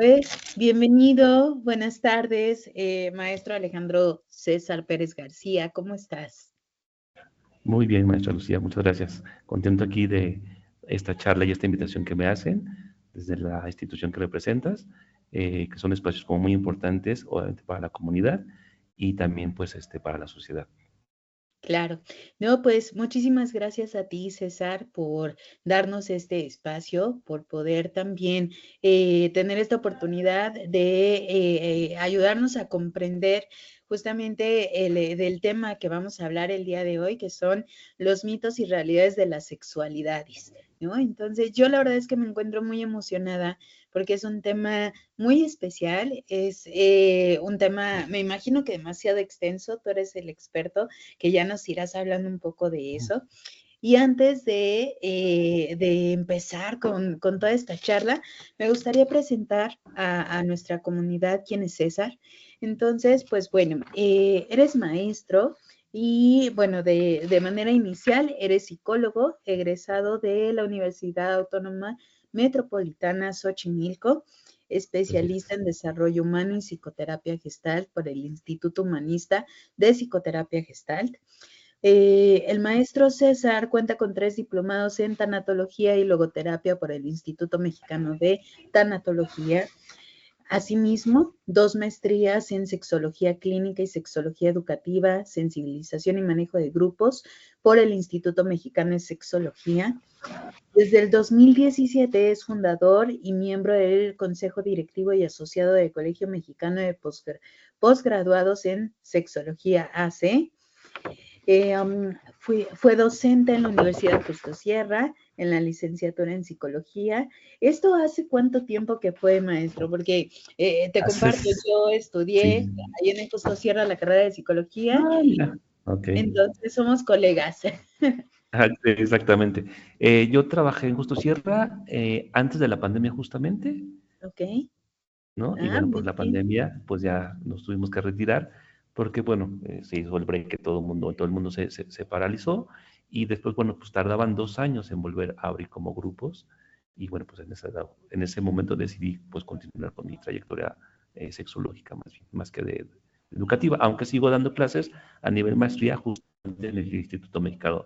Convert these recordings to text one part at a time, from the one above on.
Pues bienvenido, buenas tardes, maestro Alejandro César Pérez García, ¿cómo estás? Muy bien, maestra Lucía, muchas gracias. Contento aquí de esta charla y esta invitación que me hacen desde la institución que representas, que son espacios como muy importantes, obviamente para la comunidad y también pues para la sociedad. Claro. No, pues muchísimas gracias a ti, César, por darnos este espacio, por poder también tener esta oportunidad de ayudarnos a comprender justamente del tema que vamos a hablar el día de hoy, que son los mitos y realidades de las sexualidades, ¿no? Entonces, yo la verdad es que me encuentro muy emocionada porque es un tema muy especial, es un tema, me imagino que demasiado extenso, tú eres el experto que ya nos irás hablando un poco de eso. Y antes de empezar con toda esta charla, me gustaría presentar a nuestra comunidad quién es César. Entonces, pues bueno, eres maestro y bueno, de manera inicial eres psicólogo, egresado de la Universidad Autónoma Metropolitana Xochimilco, Así es. especialista en desarrollo humano y psicoterapia gestalt por el Instituto Humanista de Psicoterapia Gestalt. El maestro César cuenta con 3 diplomados en tanatología y logoterapia por el Instituto Mexicano de Tanatología. Asimismo, 2 maestrías en sexología clínica y sexología educativa, sensibilización y manejo de grupos por el Instituto Mexicano de Sexología. Desde el 2017 es fundador y miembro del Consejo Directivo y Asociado del Colegio Mexicano de Postgraduados en Sexología AC. Fue docente en la Universidad Justo Sierra, en la licenciatura en psicología. ¿Esto hace cuánto tiempo que fue, maestro? Porque te comparto, Haces, yo estudié sí. ahí en el Justo Sierra la carrera de psicología, Ah, mira. Ok. entonces somos colegas. Sí, exactamente. Yo trabajé en Justo Sierra antes de la pandemia justamente, Ok, ¿no? Y bueno, muy pues la bien. pandemia, pues ya nos tuvimos que retirar porque, bueno, se hizo el break que todo el mundo se paralizó y después, bueno, pues tardaban 2 años en volver a abrir como grupos y bueno, pues en ese momento decidí pues continuar con mi trayectoria sexológica más bien, más que de educativa, aunque sigo dando clases a nivel maestría justamente en el Instituto Mexicano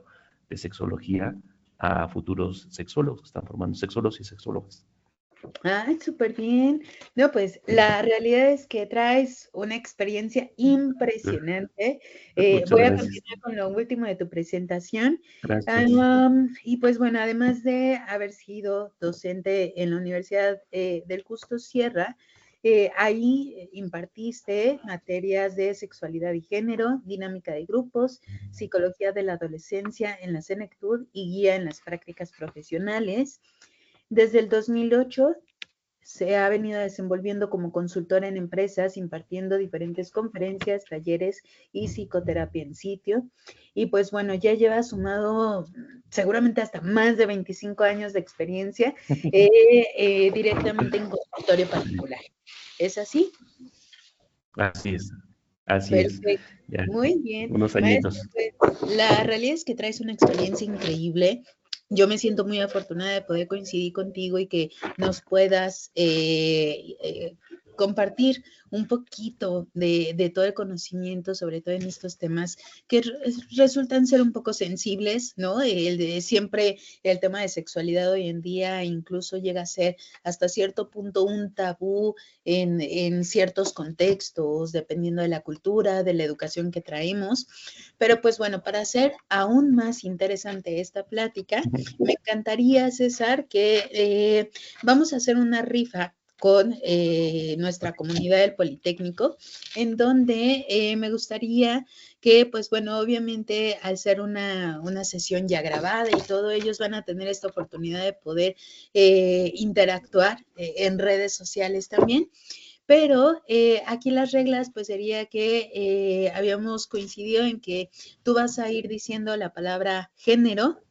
de Sexología a futuros sexólogos que están formando sexólogos y sexólogas. Ay, súper bien. No, pues la realidad es que traes una experiencia impresionante. Muchas Voy a gracias. continuar con lo último de tu presentación. Gracias. Y pues bueno, además de haber sido docente en la Universidad del Justo Sierra, ahí impartiste materias de sexualidad y género, dinámica de grupos, psicología de la adolescencia en la Senectud y guía en las prácticas profesionales. Desde el 2008 se ha venido desenvolviendo como consultora en empresas, impartiendo diferentes conferencias, talleres y psicoterapia en sitio. Y pues bueno, ya lleva sumado seguramente hasta más de 25 años de experiencia directamente en consultorio particular. ¿Es así? Así es, así es. Perfecto. Ya, Muy bien. unos Maestro, añitos. pues, la realidad es que traes una experiencia increíble. Yo me siento muy afortunada de poder coincidir contigo y que nos puedas compartir un poquito de todo el conocimiento, sobre todo en estos temas que resultan ser un poco sensibles, ¿no? El de siempre el tema de sexualidad hoy en día incluso llega a ser hasta cierto punto un tabú en ciertos contextos, dependiendo de la cultura, de la educación que traemos. Pero pues bueno, para hacer aún más interesante esta plática, me encantaría, César, que vamos a hacer una rifa con nuestra comunidad del Politécnico, en donde me gustaría que, pues bueno, obviamente al ser una sesión ya grabada y todo, ellos van a tener esta oportunidad de poder interactuar en redes sociales también. Pero aquí las reglas pues sería que habíamos coincidido en que tú vas a ir diciendo la palabra género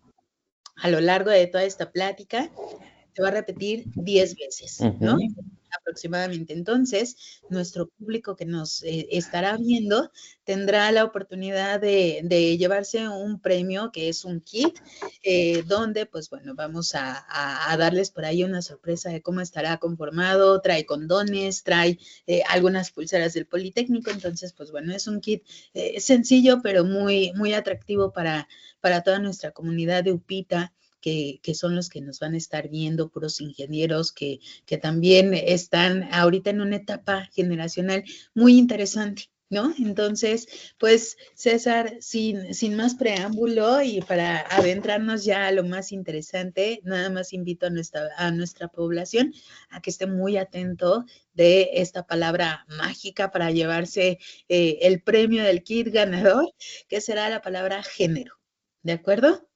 a lo largo de toda esta plática, se va a repetir 10 veces, ¿no? Ujú. aproximadamente. Entonces, nuestro público que nos estará viendo tendrá la oportunidad de llevarse un premio que es un kit, donde, pues bueno, vamos a darles por ahí una sorpresa de cómo estará conformado. Trae condones, trae algunas pulseras del Politécnico. Entonces, pues bueno, es un kit sencillo, pero muy atractivo para toda nuestra comunidad de Upita. Que son los que nos van a estar viendo, puros ingenieros que también están ahorita en una etapa generacional muy interesante, ¿no? Entonces, pues César, sin más preámbulo y para adentrarnos ya a lo más interesante, nada más invito a nuestra población a que esté muy atento de esta palabra mágica para llevarse el premio del kit ganador, que será la palabra género. ¿De acuerdo?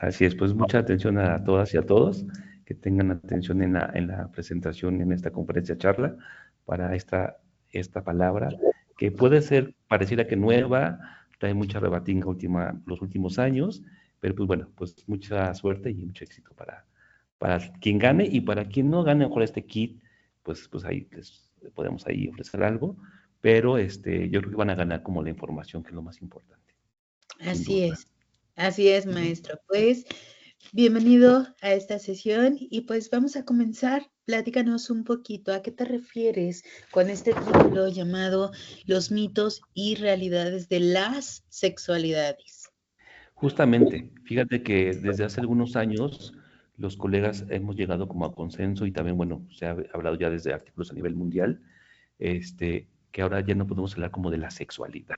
Así es, pues mucha atención a todas y a todos, que tengan atención en la presentación, en esta conferencia charla, para esta palabra, que puede ser, pareciera que nueva, trae mucha rebatinga los últimos años, pero pues bueno, pues mucha suerte y mucho éxito para quien gane, y para quien no gane mejor este kit, pues ahí les podemos ahí ofrecer algo, pero yo creo que van a ganar como la información, que es lo más importante, sin duda. Así es, maestro. Pues bienvenido a esta sesión y pues vamos a comenzar. Platícanos un poquito a qué te refieres con este título llamado Los mitos y realidades de las sexualidades. Justamente, fíjate que desde hace algunos años los colegas hemos llegado como a consenso, y también, bueno, se ha hablado ya desde artículos a nivel mundial, que ahora ya no podemos hablar como de la sexualidad,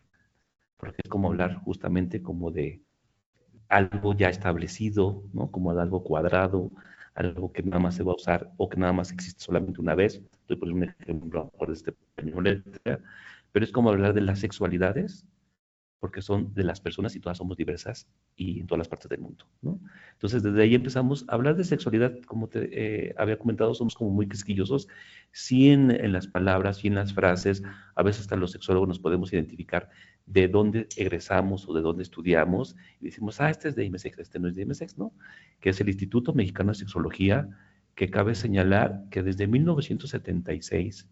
porque es como hablar justamente como de algo ya establecido, ¿no? Como de algo cuadrado, algo que nada más se va a usar o que nada más existe solamente una vez. Estoy poniendo un ejemplo por este pequeño letra, pero es como hablar de las sexualidades, porque son de las personas y todas somos diversas y en todas las partes del mundo, ¿no? Entonces, desde ahí empezamos a hablar de sexualidad. Como te había comentado, somos como muy quisquillosos, sí, en las palabras, sí en las frases. A veces hasta los sexólogos nos podemos identificar de dónde egresamos o de dónde estudiamos, y decimos, este es de IMESEX, este no es de IMESEX, ¿no? Que es el Instituto Mexicano de Sexología, que cabe señalar que desde 1976,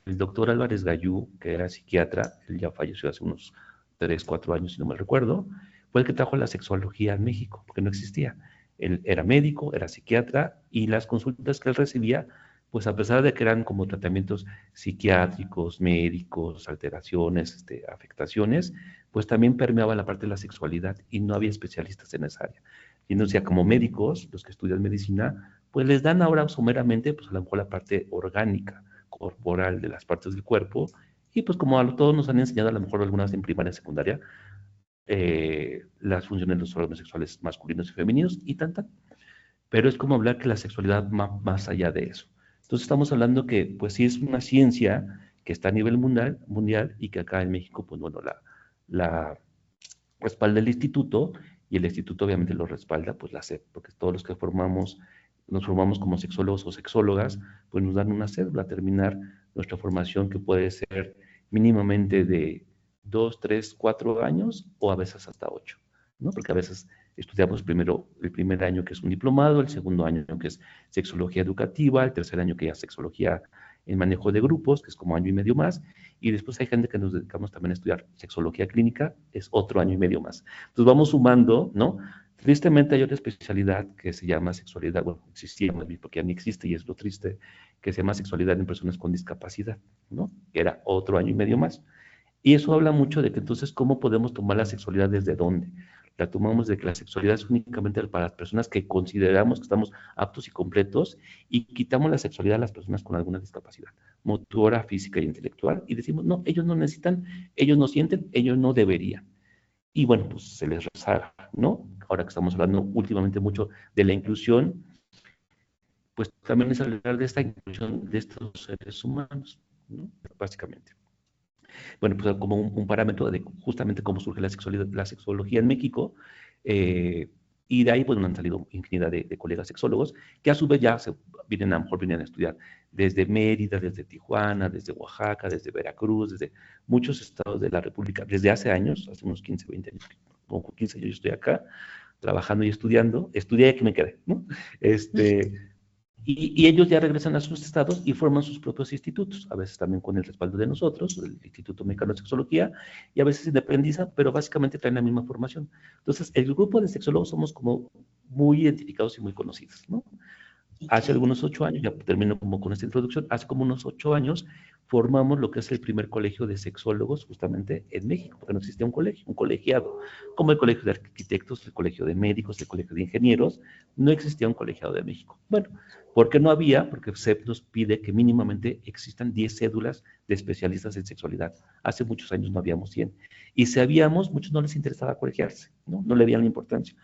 el doctor Álvarez Gayú, que era psiquiatra, él ya falleció hace unos 3, 4 años, si no me recuerdo, fue el que trajo la sexología a México, porque no existía. Él era médico, era psiquiatra, y las consultas que él recibía, pues a pesar de que eran como tratamientos psiquiátricos, médicos, alteraciones, afectaciones, pues también permeaba la parte de la sexualidad y no había especialistas en esa área. Y entonces, como médicos, los que estudian medicina, pues les dan ahora someramente, pues a lo mejor la parte orgánica, corporal de las partes del cuerpo, y pues como a todos nos han enseñado, a lo mejor algunas en primaria y secundaria, las funciones de los órganos sexuales masculinos y femeninos y tanta. Pero es como hablar que la sexualidad va más allá de eso. Entonces estamos hablando que pues sí es una ciencia que está a nivel mundial, y que acá en México, pues bueno, la respalda el instituto, y el instituto obviamente lo respalda pues la SEP, porque todos los que nos formamos como sexólogos o sexólogas, pues nos dan una cédula a terminar nuestra formación, que puede ser mínimamente de 2, 3, 4 años, o a veces hasta 8, ¿no? Porque a veces estudiamos primero el primer año, que es un diplomado, el segundo año, que es sexología educativa, el tercer año, que ya es sexología en manejo de grupos, que es como año y medio más, y después hay gente que nos dedicamos también a estudiar sexología clínica, es otro año y medio más. Entonces vamos sumando, ¿no? Tristemente hay otra especialidad que se llama sexualidad, bueno, existía más bien porque ya ni existe, y es lo triste, que se llama sexualidad en personas con discapacidad, ¿no? Que era otro año y medio más. Y eso habla mucho de que entonces, ¿cómo podemos tomar la sexualidad desde dónde? La tomamos de que la sexualidad es únicamente para las personas que consideramos que estamos aptos y completos, y quitamos la sexualidad a las personas con alguna discapacidad motora, física e intelectual, y decimos, no, ellos no necesitan, ellos no sienten, ellos no deberían. Y bueno, pues se les rezara, ¿no? Ahora que estamos hablando últimamente mucho de la inclusión, pues también es hablar de esta inclusión de estos seres humanos, ¿no? Básicamente. Bueno, pues como un parámetro de justamente cómo surge la sexología en México, y de ahí pues han salido infinidad de colegas sexólogos, que a su vez ya a lo mejor vienen a estudiar desde Mérida, desde Tijuana, desde Oaxaca, desde Veracruz, desde muchos estados de la República, desde hace años, hace unos 15, 20 años, como 15 años yo estoy acá, trabajando y estudiando, estudié y aquí me quedé, ¿no? Y ellos ya regresan a sus estados y forman sus propios institutos, a veces también con el respaldo de nosotros, del Instituto Mexicano de Sexología, y a veces se independizan, pero básicamente traen la misma formación. Entonces, el grupo de sexólogos somos como muy identificados y muy conocidos, ¿no? Hace Ok. algunos 8 años, ya termino como con esta introducción, hace como unos 8 años formamos lo que es el primer colegio de sexólogos justamente en México, porque no existía un colegio, un colegiado, como el colegio de arquitectos, el colegio de médicos, el colegio de ingenieros, no existía un colegiado de México. Bueno, ¿por qué no había? Porque CEP nos pide que mínimamente existan 10 cédulas de especialistas en sexualidad. Hace muchos años no habíamos 100. Y si habíamos, muchos no les interesaba colegiarse, ¿no? No le veían la importancia.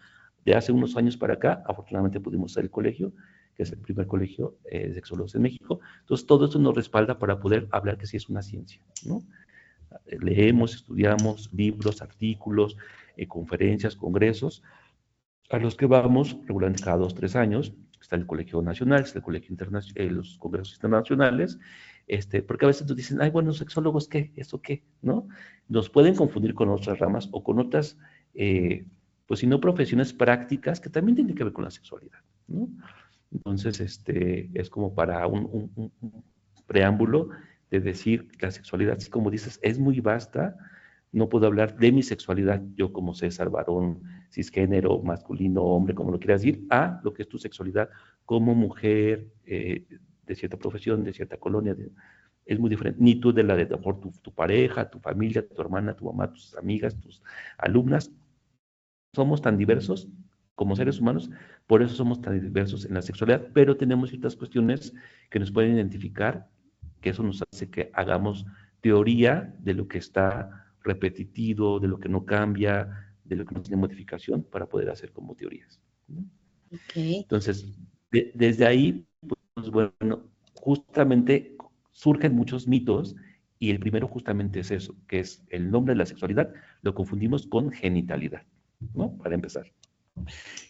De hace unos años para acá, afortunadamente pudimos hacer el colegio, que es el primer colegio de sexólogos en México. Entonces, todo esto nos respalda para poder hablar que sí es una ciencia, ¿no? Leemos, estudiamos libros, artículos, conferencias, congresos, a los que vamos regularmente cada 2, 3 años. Está el Colegio Nacional, está el Colegio Internacional, los congresos internacionales, porque a veces nos dicen, ay, bueno, sexólogos, ¿qué? ¿Eso qué? ¿No? Nos pueden confundir con otras ramas o con otras, pues si no profesiones prácticas que también tienen que ver con la sexualidad, ¿no? Entonces, es como para un preámbulo de decir la sexualidad, así como dices, es muy vasta. No puedo hablar de mi sexualidad, yo como César, varón, cisgénero, masculino, hombre, como lo quieras decir, a lo que es tu sexualidad como mujer de cierta profesión, de cierta colonia. Es muy diferente. Ni tú de la de por tu pareja, tu familia, tu hermana, tu mamá, tus amigas, tus alumnas. Somos tan diversos como seres humanos, por eso somos tan diversos en la sexualidad, pero tenemos ciertas cuestiones que nos pueden identificar, que eso nos hace que hagamos teoría de lo que está repetitivo, de lo que no cambia, de lo que no tiene modificación, para poder hacer como teorías, ¿no? Ok. Entonces, desde ahí, pues bueno, justamente surgen muchos mitos y el primero justamente es eso, que es el nombre de la sexualidad, lo confundimos con genitalidad, ¿no? Para empezar.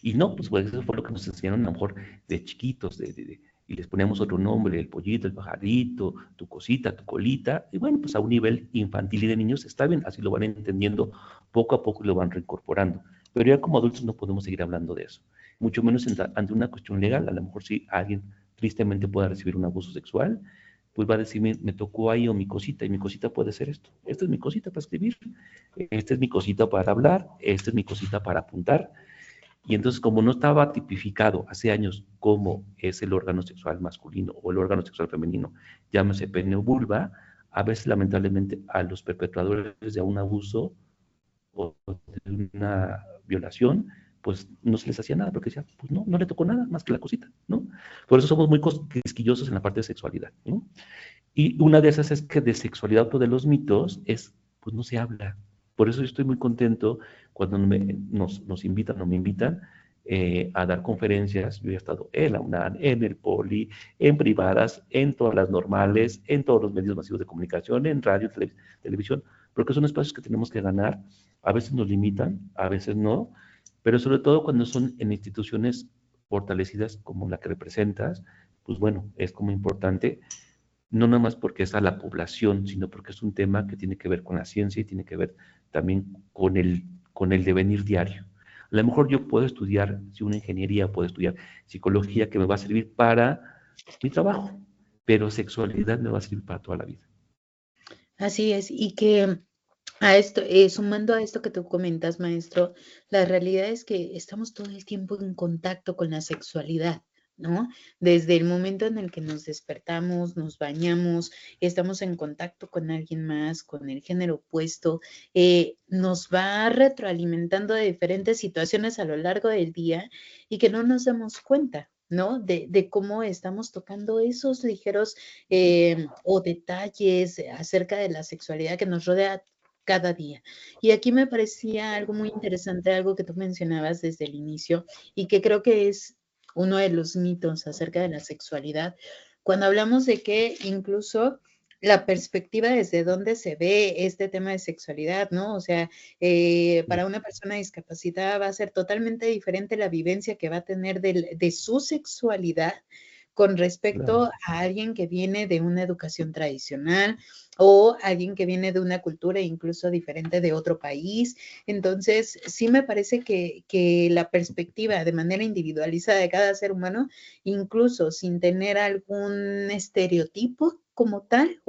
Y no, pues eso fue lo que nos enseñaron a lo mejor de chiquitos, y les poníamos otro nombre, el pollito, el pajarito, tu cosita, tu colita, y bueno, pues a un nivel infantil y de niños está bien, así lo van entendiendo poco a poco y lo van reincorporando. Pero ya como adultos no podemos seguir hablando de eso, mucho menos ante una cuestión legal. A lo mejor si alguien tristemente pueda recibir un abuso sexual, pues va a decir, me tocó ahí o mi cosita, y mi cosita puede ser esto. Esta es mi cosita para escribir, esta es mi cosita para hablar, esta es mi cosita para apuntar, y entonces, como no estaba tipificado hace años cómo es el órgano sexual masculino o el órgano sexual femenino, llámese pene o vulva, a veces lamentablemente a los perpetradores de un abuso o de una violación, pues no se les hacía nada, porque decía, pues no, no le tocó nada más que la cosita, ¿no? Por eso somos muy quisquillosos en la parte de sexualidad, ¿no? Y una de esas es que de sexualidad, otro de los mitos es, pues no se habla. Por eso yo estoy muy contento cuando nos invitan o me invitan a dar conferencias. Yo he estado en la UNAM, en el Poli, en privadas, en todas las normales, en todos los medios masivos de comunicación, en radio, televisión, porque son espacios que tenemos que ganar. A veces nos limitan, a veces no, pero sobre todo cuando son en instituciones fortalecidas como la que representas, pues bueno, es como importante no nada más porque es a la población, sino porque es un tema que tiene que ver con la ciencia y tiene que ver también con el devenir diario. A lo mejor yo puedo estudiar, si una ingeniería, puedo estudiar psicología que me va a servir para mi trabajo, pero sexualidad me va a servir para toda la vida. Así es, y que a esto, sumando a esto que tú comentas, maestro, la realidad es que estamos todo el tiempo en contacto con la sexualidad, ¿no? Desde el momento en el que nos despertamos, nos bañamos, estamos en contacto con alguien más, con el género opuesto, nos va retroalimentando de diferentes situaciones a lo largo del día y que no nos damos cuenta. ¿No? De cómo estamos tocando esos ligeros o detalles acerca de la sexualidad que nos rodea cada día. Y aquí me parecía algo muy interesante, algo que tú mencionabas desde el inicio y que creo que es uno de los mitos acerca de la sexualidad, cuando hablamos de que incluso la perspectiva desde donde se ve este tema de sexualidad, ¿no? O sea, para una persona discapacitada va a ser totalmente diferente la vivencia que va a tener de su sexualidad con Claro, respecto a alguien que viene de una educación tradicional o alguien que viene de una cultura incluso diferente de otro país. Entonces, sí me parece que la perspectiva de manera individualizada de cada ser humano, incluso sin tener algún estereotipo como tal,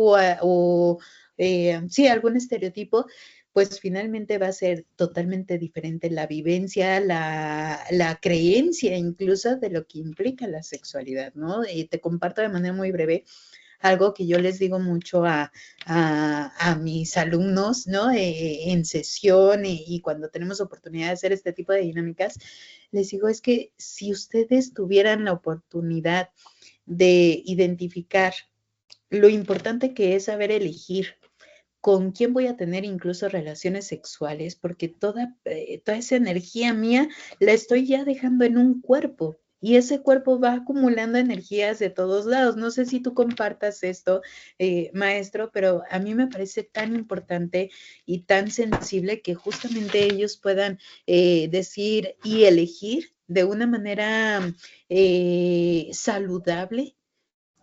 sí, algún estereotipo, pues finalmente va a ser totalmente diferente la vivencia, la creencia incluso de lo que implica la sexualidad, ¿no? Y te comparto de manera muy breve algo que yo les digo mucho a mis alumnos, ¿no? En sesión y cuando tenemos oportunidad de hacer este tipo de dinámicas, les digo, es que si ustedes tuvieran la oportunidad de identificar lo importante que es saber elegir con quién voy a tener incluso relaciones sexuales, porque toda esa energía mía la estoy ya dejando en un cuerpo. Y ese cuerpo va acumulando energías de todos lados. No sé si tú compartas esto, maestro, pero a mí me parece tan importante y tan sensible que justamente ellos puedan decir y elegir de una manera saludable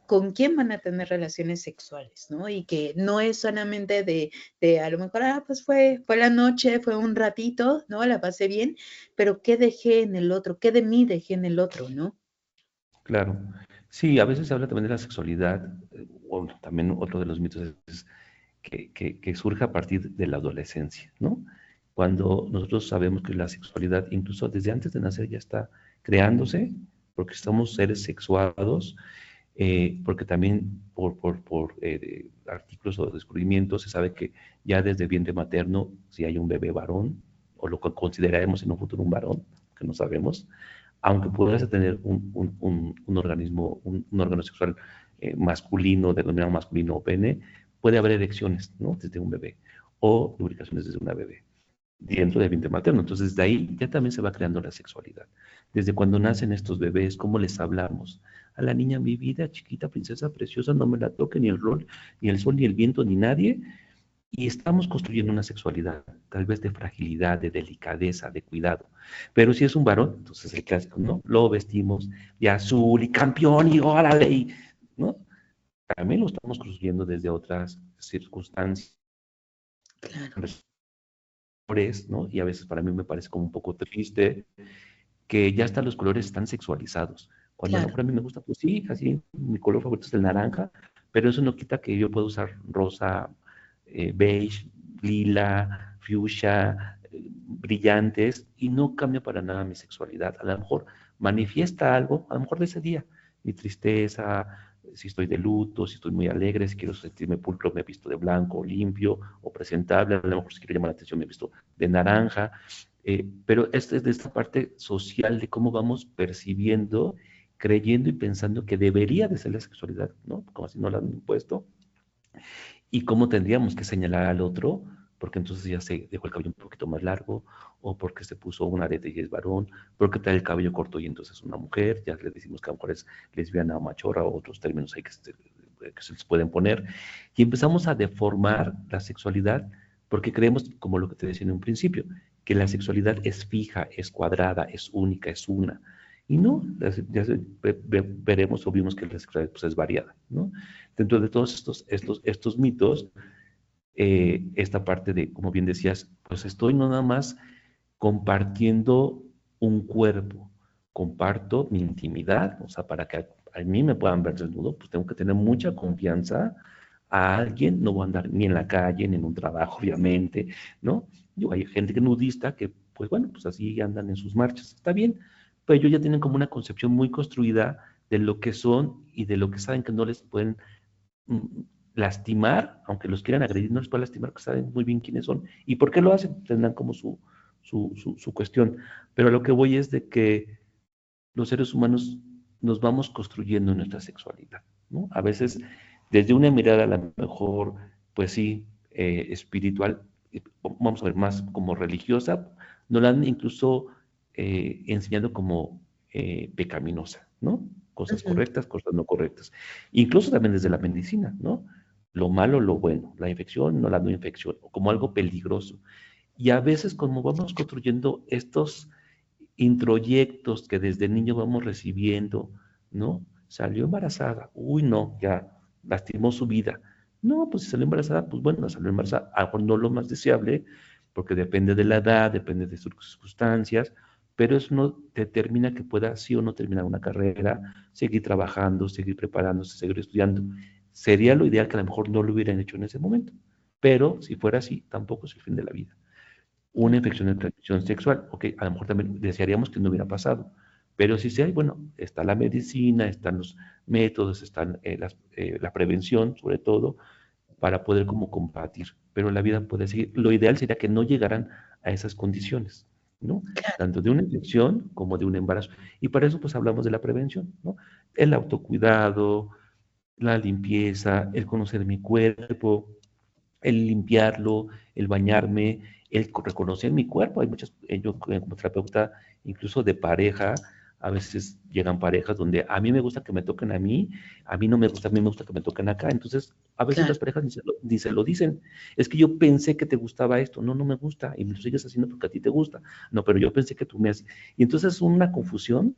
con quién van a tener relaciones sexuales, ¿no? Y que no es solamente de a lo mejor, pues fue la noche, fue un ratito, ¿no? La pasé bien, pero ¿qué dejé en el otro? ¿Qué de mí dejé en el otro, ¿no? claro. Sí, a veces se habla también de la sexualidad, o también otro de los mitos es que surge a partir de la adolescencia, ¿no? Cuando nosotros sabemos que la sexualidad, incluso desde antes de nacer, ya está creándose, porque somos seres sexuados, porque también por artículos o descubrimientos se sabe que ya desde el vientre materno, si hay un bebé varón, o lo que consideraremos en un futuro un varón, que no sabemos, aunque pudiese tener un organismo, un órgano sexual masculino, denominado masculino o pene, puede haber erecciones, ¿no? Desde un bebé, o lubricaciones desde una bebé dentro del vientre materno. Entonces, de ahí ya también se va creando la sexualidad. Desde cuando nacen estos bebés, ¿cómo les hablamos? A la niña, mi vida, chiquita, princesa preciosa, no me la toque ni el rol, ni el sol, ni el viento, ni nadie. Y estamos construyendo una sexualidad, tal vez de fragilidad, de delicadeza, de cuidado. Pero si es un varón, entonces el clásico, ¿no? Lo vestimos de azul y campeón y órale, ¿no? También lo estamos construyendo desde otras circunstancias, Claro, ¿no? Y a veces para mí me parece como un poco triste que ya hasta los colores están sexualizados. Cuando a lo claro. mejor a mí me gusta, pues sí, así, mi color favorito es el naranja, pero eso no quita que yo pueda usar rosa, beige, lila, fuchsia, brillantes, y no cambia para nada mi sexualidad. A lo mejor manifiesta algo, a lo mejor de ese día, mi tristeza, si estoy de luto, si estoy muy alegre, si quiero sentirme pulcro, me he visto de blanco, limpio o presentable, a lo mejor si quiero llamar la atención, me he visto de naranja, pero es de esta parte social de cómo vamos percibiendo, creyendo y pensando que debería de ser la sexualidad, ¿no? Como si no la han impuesto, y cómo tendríamos que señalar al otro, porque entonces ya se dejó el cabello un poquito más largo, o porque se puso un arete y es varón, porque trae el cabello corto y entonces es una mujer, ya le decimos que a lo mejor es lesbiana o machorra, o otros términos ahí que se les pueden poner, y empezamos a deformar la sexualidad porque creemos, como lo que te decía en un principio, que la sexualidad es fija, es cuadrada, es única, es una. Y no, ya veremos o vimos que la sexualidad pues, es variada, ¿no? Dentro de todos estos mitos, esta parte de, como bien decías, pues estoy no nada más compartiendo un cuerpo, comparto mi intimidad, o sea, para que a mí me puedan ver desnudo, pues tengo que tener mucha confianza a alguien, no voy a andar ni en la calle, ni en un trabajo, obviamente, ¿no? Yo, hay gente que nudista que, pues bueno, pues así andan en sus marchas, está bien, pero ellos ya tienen como una concepción muy construida de lo que son y de lo que saben que no les pueden lastimar, aunque los quieran agredir, no les puede lastimar, porque saben muy bien quiénes son y por qué lo hacen, tendrán como su cuestión. Pero a lo que voy es de que los seres humanos nos vamos construyendo nuestra sexualidad, ¿no? A veces, desde una mirada a lo mejor, pues sí, espiritual, vamos a ver, más como religiosa, nos la han incluso enseñado como pecaminosa, ¿no? Cosas Ujú. correctas, cosas no correctas. Incluso también desde la medicina, ¿no? Lo malo, lo bueno, la infección, no la no infección, como algo peligroso. Y a veces como vamos construyendo estos introyectos que desde niño vamos recibiendo, ¿no? salió embarazada, uy, no, ya lastimó su vida. No, pues si salió embarazada, pues bueno, salió embarazada, a lo mejor no lo más deseable, porque depende de la edad, depende de sus circunstancias, pero eso no determina que pueda sí o no terminar una carrera, seguir trabajando, seguir preparándose, seguir estudiando. Sería lo ideal que a lo mejor no lo hubieran hecho en ese momento, pero si fuera así, tampoco es el fin de la vida. Una infección de transmisión sexual, ok, a lo mejor también desearíamos que no hubiera pasado, pero si sí hay, bueno, está la medicina, están los métodos, están la prevención, sobre todo, para poder como combatir, pero la vida puede seguir. Lo ideal sería que no llegaran a esas condiciones, ¿no? Tanto de una infección como de un embarazo. Y para eso pues hablamos de la prevención, ¿no? El autocuidado, la limpieza, el conocer mi cuerpo, el limpiarlo, el bañarme, el reconocer mi cuerpo. Hay muchas, yo como terapeuta, incluso de pareja, a veces llegan parejas donde a mí me gusta que me toquen a mí no me gusta, a mí me gusta que me toquen acá. Entonces, a veces Claro. las parejas ni se lo dicen. Es que yo pensé que te gustaba esto. No, no me gusta. Y me lo sigues haciendo porque a ti te gusta. No, pero yo pensé que tú me hacías. Y entonces es una confusión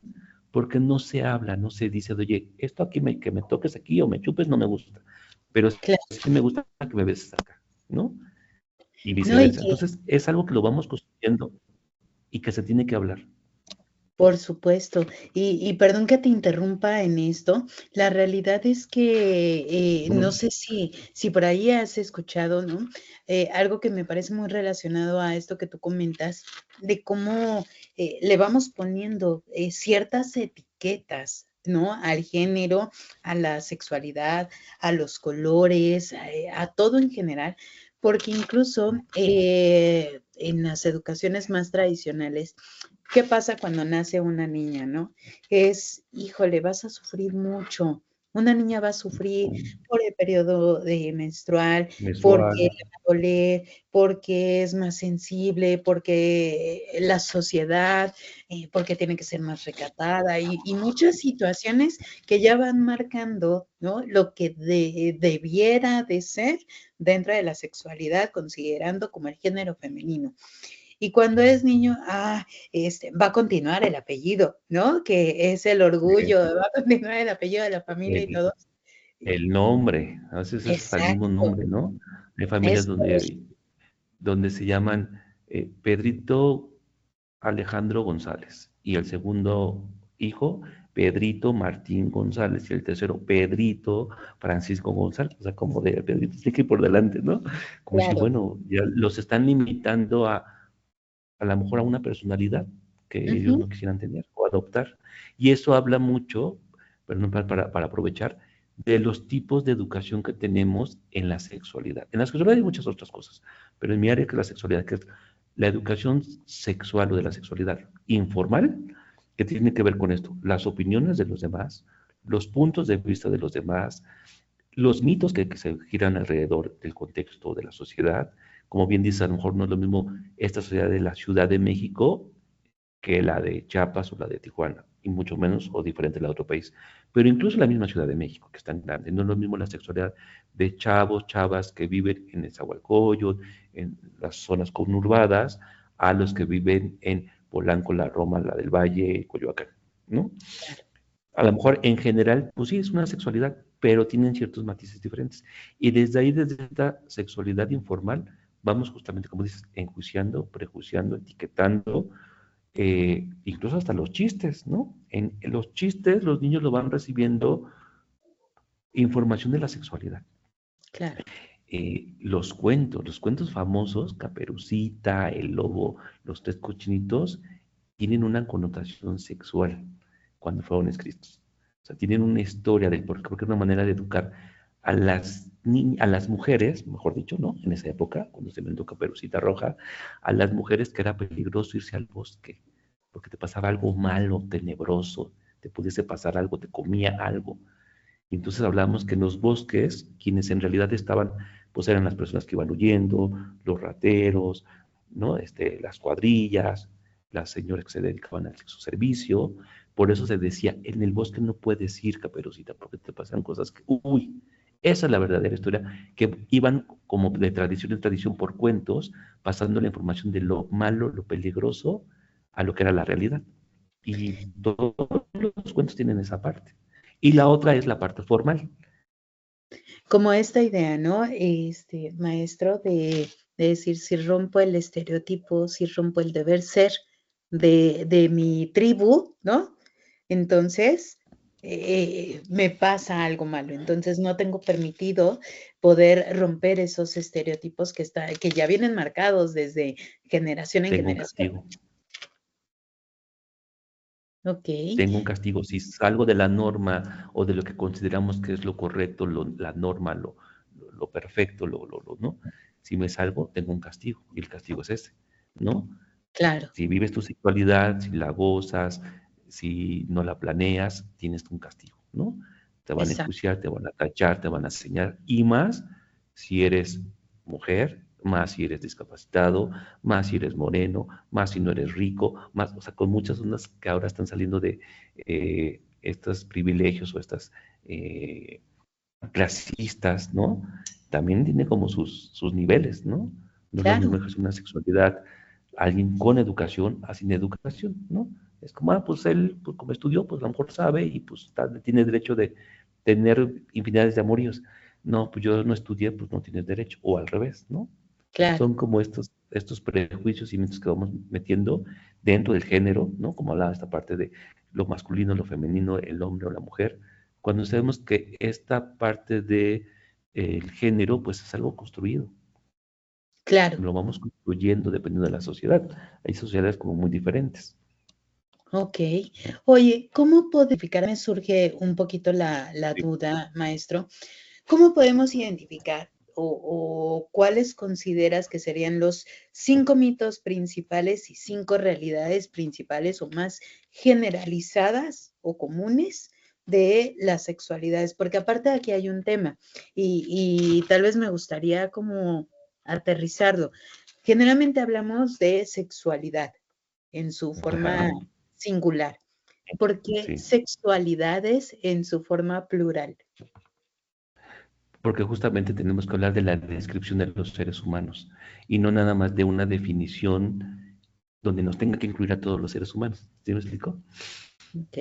porque no se habla, no se dice, oye, esto aquí, que me toques aquí o me chupes no me gusta. Pero Claro. sí me gusta que me beses acá, ¿no? Y No, y viceversa. que Entonces, es algo que lo vamos construyendo y que se tiene que hablar. por supuesto. Y perdón que te interrumpa en esto. La realidad es que No, no no, sé si por ahí has escuchado, ¿no? Algo que me parece muy relacionado a esto que tú comentas, de cómo le vamos poniendo ciertas etiquetas, ¿no? Al género, a la sexualidad, a los colores, a todo en general, porque incluso en las educaciones más tradicionales, ¿qué pasa cuando nace una niña, no? Es, híjole, vas a sufrir mucho. Una niña va a sufrir por el periodo menstrual, porque mensual. le va a doler, porque es más sensible, porque la sociedad, porque tiene que ser más recatada y muchas situaciones que ya van marcando, ¿no? Lo que debiera de ser dentro de la sexualidad, considerando como el género femenino. Y cuando es niño, va a continuar el apellido, ¿no? Que es el orgullo, va a continuar el apellido de la familia y El, todo. el nombre, a veces es hasta el mismo Exacto, nombre, ¿no? Hay familias es donde se llaman Pedrito Alejandro González y el segundo hijo, Pedrito Martín González y el tercero, Pedrito Francisco González, o sea, como de Pedrito Sticky por delante, ¿no? Como si, claro. bueno, ya los están limitando a lo mejor a una personalidad que ellos Ujú, no quisieran tener o adoptar. Y eso habla mucho, perdón, para aprovechar, de los tipos de educación que tenemos en la sexualidad. En la sexualidad hay muchas otras cosas, pero en mi área que es la sexualidad, que es la educación sexual o de la sexualidad informal, que tiene que ver con esto, las opiniones de los demás, los puntos de vista de los demás, los mitos que se giran alrededor del contexto de la sociedad. Como bien dice, a lo mejor no es lo mismo esta sociedad de la Ciudad de México que la de Chiapas o la de Tijuana, y mucho menos o diferente la de otro país. Pero incluso la misma Ciudad de México, que es tan grande, no es lo mismo la sexualidad de chavos, chavas que viven en Nezahualcóyotl, en las zonas conurbadas, a los que viven en Polanco, la Roma, la del Valle, Coyoacán, ¿no? A lo mejor en general, pues sí, es una sexualidad, pero tienen ciertos matices diferentes. Y desde ahí, desde esta sexualidad informal, vamos justamente, como dices, enjuiciando, prejuiciando, etiquetando, incluso hasta los chistes, ¿no? En los chistes los niños lo van recibiendo información de la sexualidad. claro, Los cuentos famosos, Caperucita, El Lobo, Los Tres Cochinitos, tienen una connotación sexual cuando fueron escritos. O sea, tienen una historia del por qué, porque es una manera de educar a las mujeres, mejor dicho, ¿no? En esa época, cuando se inventó Caperucita Roja, a las mujeres que era peligroso irse al bosque, porque te pasaba algo malo, tenebroso, te pudiese pasar algo, te comía algo. Y entonces hablábamos que en los bosques, quienes en realidad estaban, pues eran las personas que iban huyendo, los rateros, ¿no? Las cuadrillas, las señoras que se dedicaban a su servicio. Por eso se decía, en el bosque no puedes ir, Caperucita, porque te pasan cosas que, uy, esa es la verdadera historia, que iban como de tradición en tradición por cuentos, pasando la información de lo malo, lo peligroso, a lo que era la realidad. Y todos los cuentos tienen esa parte. Y la otra es la parte formal. Como esta idea, ¿no? Maestro, de decir si rompo el estereotipo, si rompo el deber ser de mi tribu, ¿no? Entonces, me pasa algo malo. Entonces, no tengo permitido poder romper esos estereotipos que ya vienen marcados desde generación en Tengo un generación. castigo. Ok, Tengo un castigo. Si salgo de la norma o de lo que consideramos que es lo correcto, la norma, lo perfecto, ¿no? Si me salgo, tengo un castigo. Y el castigo es ese, ¿no? claro, Si vives tu sexualidad, si la gozas, si no la planeas, tienes un castigo, ¿no? Te van a exacto, enjuiciar, te van a tachar, te van a señalar, y más si eres mujer, más si eres discapacitado, más si eres moreno, más si no eres rico, más, o sea, con muchas unas que ahora están saliendo de estos privilegios o estas clasistas, ¿no? También tiene como sus niveles, ¿no? No es lo mismo claro, ejercer una sexualidad alguien con educación a sin educación, ¿no? Es como, pues él, pues como estudió, pues a lo mejor sabe y pues tiene derecho de tener infinidades de amoríos. No, pues yo no estudié, pues no tienes derecho, o al revés, ¿no? claro. Son como estos prejuicios y mitos que vamos metiendo dentro del género, ¿no? Como hablaba esta parte de lo masculino, lo femenino, el hombre o la mujer, cuando sabemos que esta parte de el género, pues es algo construido, Claro, lo vamos construyendo dependiendo de la sociedad. Hay sociedades como muy diferentes. ok. Oye, ¿cómo puedo identificar? Me surge un poquito la Sí. duda, maestro. ¿Cómo podemos identificar o cuáles consideras que serían los 5 mitos principales y 5 realidades principales o más generalizadas o comunes de las sexualidades? Porque aparte de aquí hay un tema y tal vez me gustaría como aterrizarlo. Generalmente hablamos de sexualidad en su Ajá, forma singular. ¿Por qué sí. sexualidades en su forma plural? Porque justamente tenemos que hablar de la descripción de los seres humanos y no nada más de una definición donde nos tenga que incluir a todos los seres humanos. ¿Sí me explico? Ok,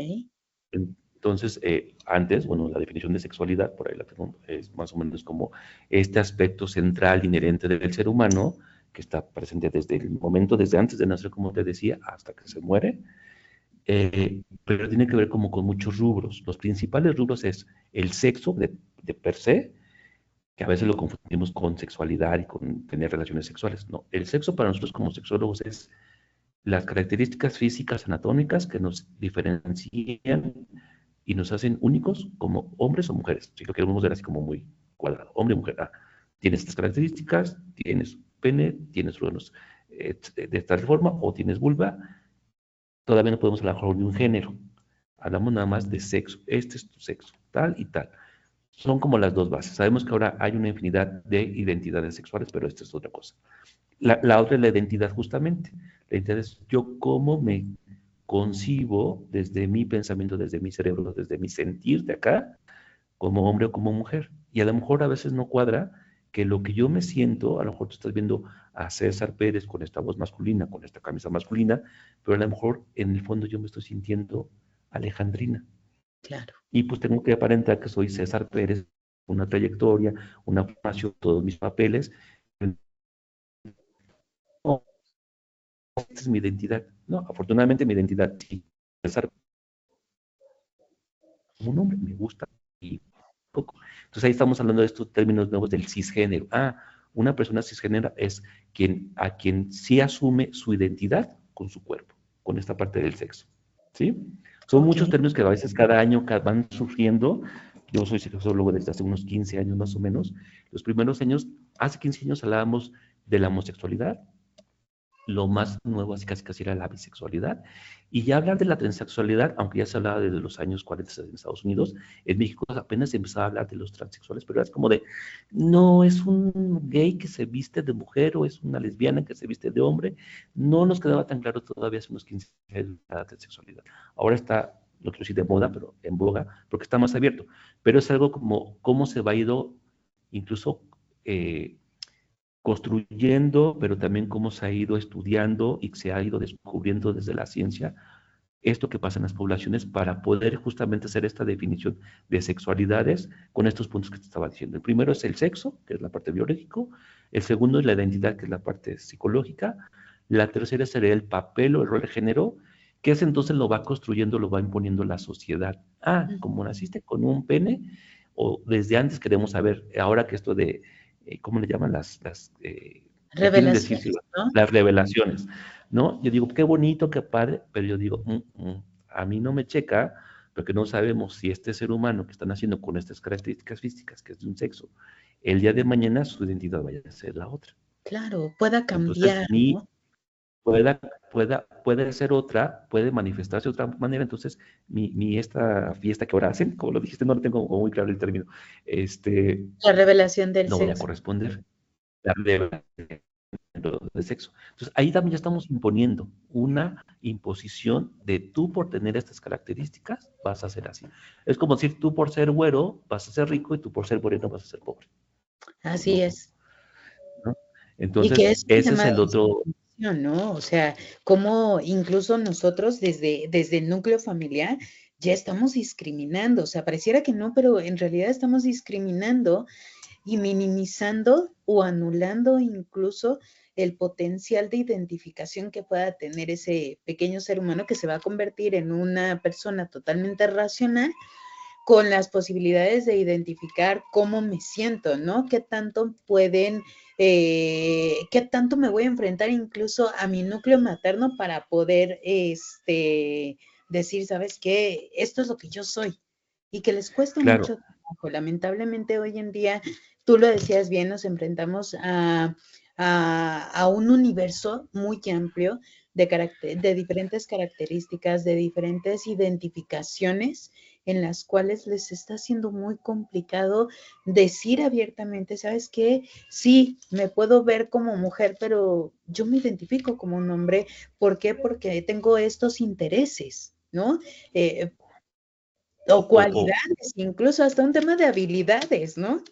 Entonces, antes, bueno, la definición de sexualidad, por ahí la tengo, es más o menos como este aspecto central inherente del ser humano que está presente desde el momento, desde antes de nacer, como te decía, hasta que se muere, pero tiene que ver como con muchos rubros. Los principales rubros es el sexo de per se, que a veces lo confundimos con sexualidad y con tener relaciones sexuales. No, el sexo para nosotros como sexólogos es las características físicas anatómicas que nos diferencian y nos hacen únicos como hombres o mujeres. Si lo queremos ver así como muy cuadrado, hombre o mujer. Ah, tienes estas características, tienes pene, tienes órganos de tal forma o tienes vulva. Todavía no podemos hablar de un género. Hablamos nada más de sexo. Este es tu sexo, tal y tal. Son como las dos bases. Sabemos que ahora hay una infinidad de identidades sexuales, pero esta es otra cosa. La otra es la identidad justamente. La identidad es yo cómo me concibo desde mi pensamiento, desde mi cerebro, desde mi sentir de acá, como hombre o como mujer. Y a lo mejor a veces no cuadra que lo que yo me siento, a lo mejor tú estás viendo a César Pérez con esta voz masculina, con esta camisa masculina, pero a lo mejor en el fondo yo me estoy sintiendo Alejandrina. claro, Y pues tengo que aparentar que soy César Pérez, una trayectoria, una formación, todos mis papeles. No, esta es mi identidad. No, afortunadamente mi identidad, sí, César como un hombre, me gusta y poco. Entonces ahí estamos hablando de estos términos nuevos del cisgénero. Ah, una persona cisgénera es a quien sí asume su identidad con su cuerpo, con esta parte del sexo. ¿Sí? Son ok, muchos términos que a veces cada año van surgiendo. Yo soy sexólogo desde hace unos 15 años más o menos. Los primeros años, hace 15 años hablábamos de la homosexualidad, lo más nuevo así casi era la bisexualidad. Y ya hablar de la transexualidad, aunque ya se hablaba desde los años 40 en Estados Unidos, en México apenas se empezaba a hablar de los transexuales, pero es como de, no es un gay que se viste de mujer o es una lesbiana que se viste de hombre. No nos quedaba tan claro todavía hace unos 15 años la transexualidad. Ahora está, no quiero decir de moda, pero en boga, porque está más abierto. Pero es algo como cómo se va a ido incluso construyendo, pero también cómo se ha ido estudiando y se ha ido descubriendo desde la ciencia esto que pasa en las poblaciones para poder justamente hacer esta definición de sexualidades con estos puntos que te estaba diciendo. El primero es el sexo, que es la parte biológica, el segundo es la identidad, que es la parte psicológica, la tercera sería el papel o el rol de género, que es entonces lo va construyendo, lo va imponiendo la sociedad. Ah, como naciste con un pene, o desde antes queremos saber, ahora que esto de, ¿cómo le llaman me quieren decir si Revelaciones, ¿no? las revelaciones, ¿no? Yo digo, qué bonito, qué padre, pero yo digo, a mí no me checa, porque no sabemos si este ser humano que están haciendo con estas características físicas, que es de un sexo, el día de mañana su identidad vaya a ser la otra. Claro, pueda Entonces, cambiar, ni ¿no? puede ser otra, puede manifestarse de otra manera. Entonces, esta fiesta que ahora hacen, como lo dijiste, no lo tengo muy claro el término, La revelación del no voy a sexo. corresponder. La de sexo. Entonces, ahí también ya estamos imponiendo una imposición de tú por tener estas características vas a ser así. Es como decir, tú por ser güero vas a ser rico y tú por ser moreno vas a ser pobre. Pues Así no, es. ¿no? Y que Entonces, es un ese es tema de el otro. discriminación, ¿no? O sea, como incluso nosotros desde el núcleo familiar ya estamos discriminando. O sea, pareciera que no, pero en realidad estamos discriminando y minimizando o anulando incluso el potencial de identificación que pueda tener ese pequeño ser humano que se va a convertir en una persona totalmente racional con las posibilidades de identificar cómo me siento, ¿no? ¿Qué tanto pueden, qué tanto me voy a enfrentar incluso a mi núcleo materno para poder, decir, ¿sabes qué? Esto es lo que yo soy y que les cuesta Claro, mucho trabajo. Lamentablemente hoy en día, tú lo decías bien, nos enfrentamos a un universo muy amplio de diferentes características, de diferentes identificaciones en las cuales les está siendo muy complicado decir abiertamente, ¿sabes qué? Sí, me puedo ver como mujer, pero yo me identifico como un hombre. ¿Por qué? Porque tengo estos intereses, ¿no? Eh, o o, o, cualidades, incluso hasta un tema de habilidades, ¿no?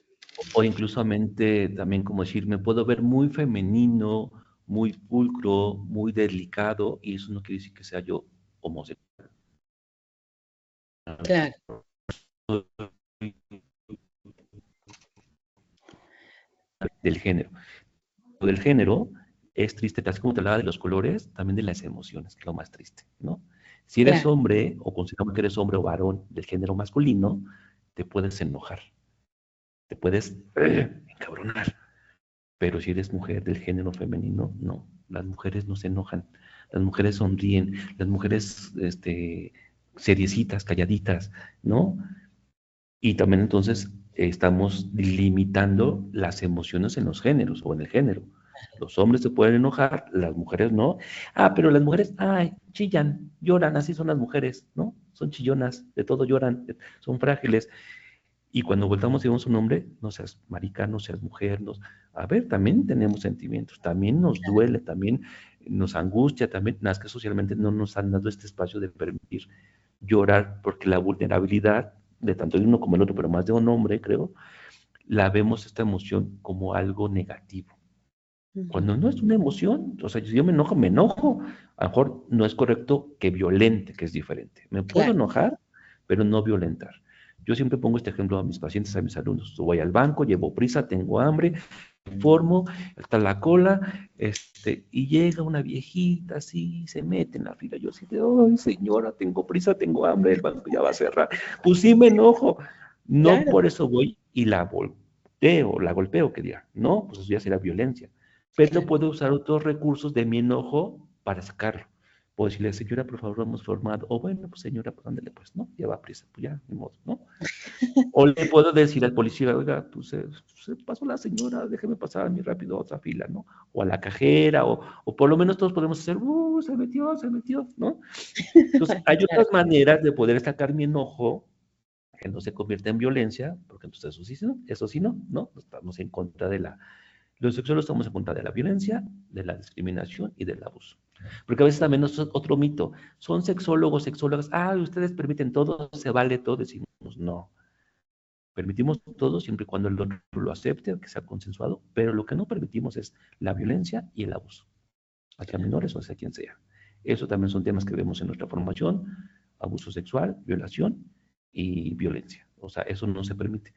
o inclusivamente también como decir, me puedo ver muy femenino, muy pulcro, muy delicado, y eso no quiere decir que sea yo homosexual Claro, del género. Del género es triste, así como te hablaba de los colores, también de las emociones, que es lo más triste, ¿no? Si eres claro, hombre, o consideramos que eres hombre o varón del género masculino, te puedes enojar, te puedes encabronar. Pero si eres mujer del género femenino, no. Las mujeres no se enojan, las mujeres sonríen, las mujeres, seriecitas, calladitas, ¿no? Y también entonces estamos limitando las emociones en los géneros o en el género. Los hombres se pueden enojar, las mujeres no. Ah, pero las mujeres, ay, chillan, lloran, así son las mujeres, ¿no? Son chillonas, de todo lloran, son frágiles. Y cuando voltamos y vemos un hombre, no seas marica, no seas mujer, a ver, también tenemos sentimientos, también nos duele, también nos angustia, también, nada más que socialmente no nos han dado este espacio de permitir llorar, porque la vulnerabilidad de tanto de uno como el otro, pero más de un hombre, creo, la vemos esta emoción como algo negativo. ujú, Cuando no es una emoción, o sea, si yo me enojo, me enojo. A lo mejor no es correcto que violente, que es diferente. Me puedo claro, enojar, pero no violentar. Yo siempre pongo este ejemplo a mis pacientes, a mis alumnos. Voy al banco, llevo prisa, tengo hambre, me formo, está la cola, y llega una viejita así, se mete en la fila. Yo así de, ay, señora, tengo prisa, tengo hambre, el banco ya va a cerrar. Pues sí me enojo. No claro, por eso voy y la volteo, la golpeo, que diga. No, pues eso ya será violencia, pero claro, puedo usar otros recursos de mi enojo para sacarlo. Puedo decirle, señora, por favor, hemos formado, o bueno, pues señora, pues ándale, pues, ¿no? Lleva prisa, pues ya, ni modo, ¿no? O le puedo decir al policía, oiga, pues se pasó la señora, déjeme pasar a mí rápido a otra fila, ¿no? O a la cajera, o por lo menos todos podemos hacer, se metió, ¿no? Entonces, hay claro, otras maneras de poder sacar mi enojo que no se convierta en violencia, porque entonces eso sí no, ¿no? Estamos en contra de los sexólogos estamos en contra de la violencia, de la discriminación y del abuso. Porque a veces también es otro mito. Son sexólogos, sexólogas. Ah, ustedes permiten todo, se vale todo. Decimos, no. Permitimos todo siempre y cuando el otro lo acepte, que sea consensuado, pero lo que no permitimos es la violencia y el abuso, hacia menores o hacia quien sea. Eso también son temas que vemos en nuestra formación: abuso sexual, violación y violencia. O sea, eso no se permite.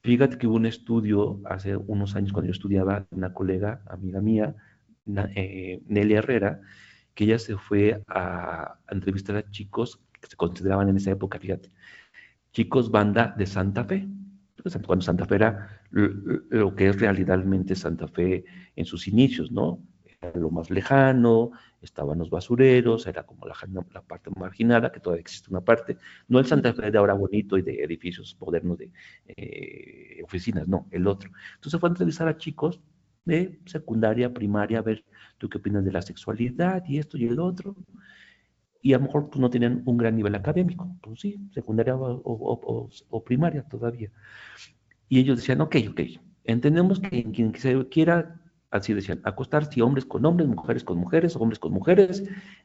Fíjate que hubo un estudio hace unos años cuando yo estudiaba, una colega, amiga mía, Nelly Herrera, que ella se fue a entrevistar a chicos que se consideraban en esa época, fíjate, chicos banda de Santa Fe. Cuando Santa Fe era lo que es realmente Santa Fe en sus inicios, ¿no? Era lo más lejano, estaban los basureros, era como la parte marginada, que todavía existe una parte, no el Santa Fe de ahora bonito y de edificios modernos de oficinas, no, el otro. Entonces fue a entrevistar a chicos de secundaria, primaria, a ver, ¿tú qué opinas de la sexualidad y esto y el otro? Y a lo mejor pues, no tenían un gran nivel académico, pues sí, secundaria o primaria todavía. Y ellos decían, ok, entendemos que quien se quiera, así decían, acostar, si hombres con hombres, mujeres con mujeres, hombres con mujeres,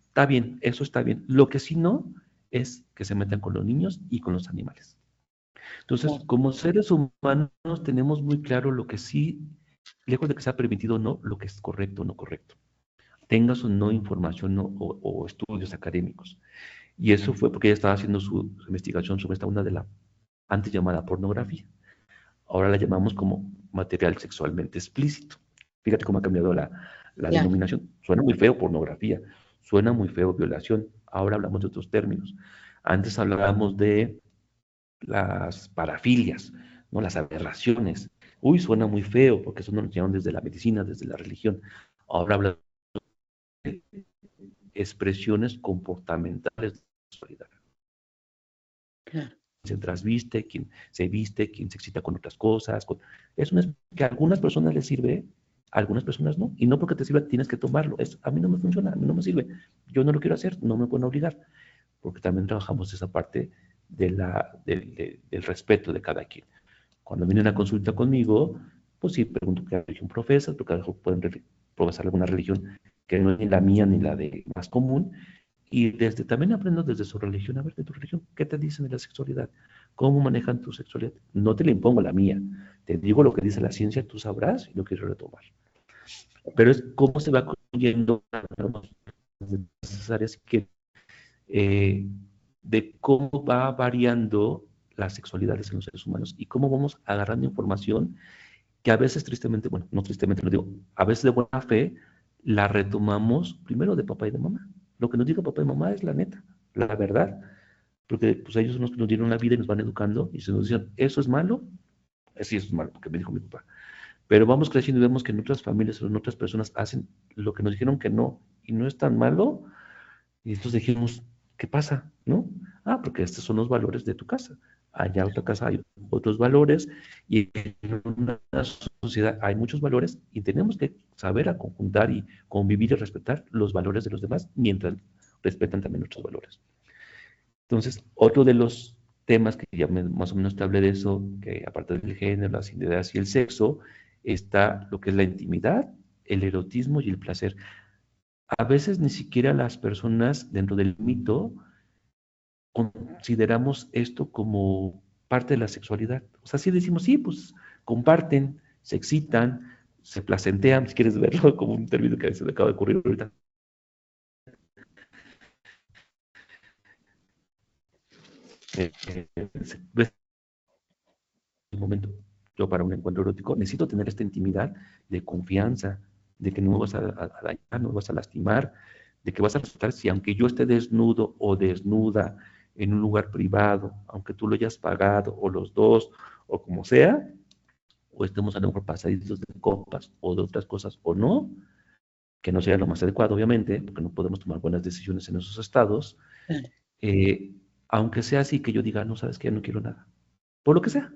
está bien, eso está bien. Lo que sí no es que se metan con los niños y con los animales. Entonces, como seres humanos tenemos muy claro lo que sí, lejos de que sea permitido o no, lo que es correcto o no correcto. Tengas o no información o estudios académicos. Y eso fue porque ella estaba haciendo su investigación sobre esta onda de la antes llamada pornografía. Ahora la llamamos como material sexualmente explícito. Fíjate cómo ha cambiado la Claro, denominación. Suena muy feo pornografía, suena muy feo violación. Ahora hablamos de otros términos. Antes hablábamos de las parafilias, ¿no? Las aberraciones. Uy, suena muy feo porque eso nos lo enseñaron desde la medicina, desde la religión. Ahora hablamos de expresiones comportamentales de sexualidad. claro, Se trasviste, quien se viste, quien se excita con otras cosas. Es una que a algunas personas les sirve, a algunas personas no. Y no porque te sirva tienes que tomarlo. A mí no me funciona, a mí no me sirve. Yo no lo quiero hacer, no me pueden obligar. Porque también trabajamos esa parte del respeto de cada quien. Cuando vienen a consulta conmigo, pues sí, pregunto qué religión profesas, porque a lo mejor pueden profesar alguna religión que no es ni la mía ni la de más común, y también aprendo desde su religión, a ver, de tu religión, ¿qué te dicen de la sexualidad? ¿Cómo manejan tu sexualidad? No te la impongo la mía, te digo lo que dice la ciencia, tú sabrás y lo quiero retomar. Pero es cómo se va construyendo necesarias que, eh, de cómo va variando las sexualidades en los seres humanos y cómo vamos agarrando información que a veces tristemente, bueno, no tristemente lo digo, a veces de buena fe, la retomamos primero de papá y de mamá. Lo que nos diga papá y mamá es la neta, la verdad, porque pues ellos nos dieron la vida y nos van educando y se nos dicen, eso es malo, sí, eso es malo, porque me dijo mi papá. Pero vamos creciendo y vemos que en otras familias o en otras personas hacen lo que nos dijeron que no y no es tan malo, y entonces dijimos, ¿qué pasa? ¿No? Ah, porque estos son los valores de tu casa. Allá en otra casa hay otros valores y en una sociedad hay muchos valores y tenemos que saber a conjuntar y convivir y respetar los valores de los demás mientras respetan también nuestros valores. Entonces, otro de los temas que ya más o menos te hablé de eso, que aparte del género, las ideas y el sexo, está lo que es la intimidad, el erotismo y el placer. A veces ni siquiera las personas dentro del mito consideramos esto como parte de la sexualidad. O sea, sí decimos, sí, pues comparten, se excitan, se placentean, si quieres verlo como un término que se me acaba de ocurrir ahorita. Ves el momento, yo para un encuentro erótico necesito tener esta intimidad de confianza, de que no me vas a dañar, no me vas a lastimar, de que vas a respetar si aunque yo esté desnudo o desnuda en un lugar privado, aunque tú lo hayas pagado o los dos o como sea, o estemos a lo mejor pasaditos de copas o de otras cosas o no, que no sea lo más adecuado obviamente, porque no podemos tomar buenas decisiones en esos estados, claro, eh, aunque sea así que yo diga, no sabes que ya no quiero nada, por lo que sea,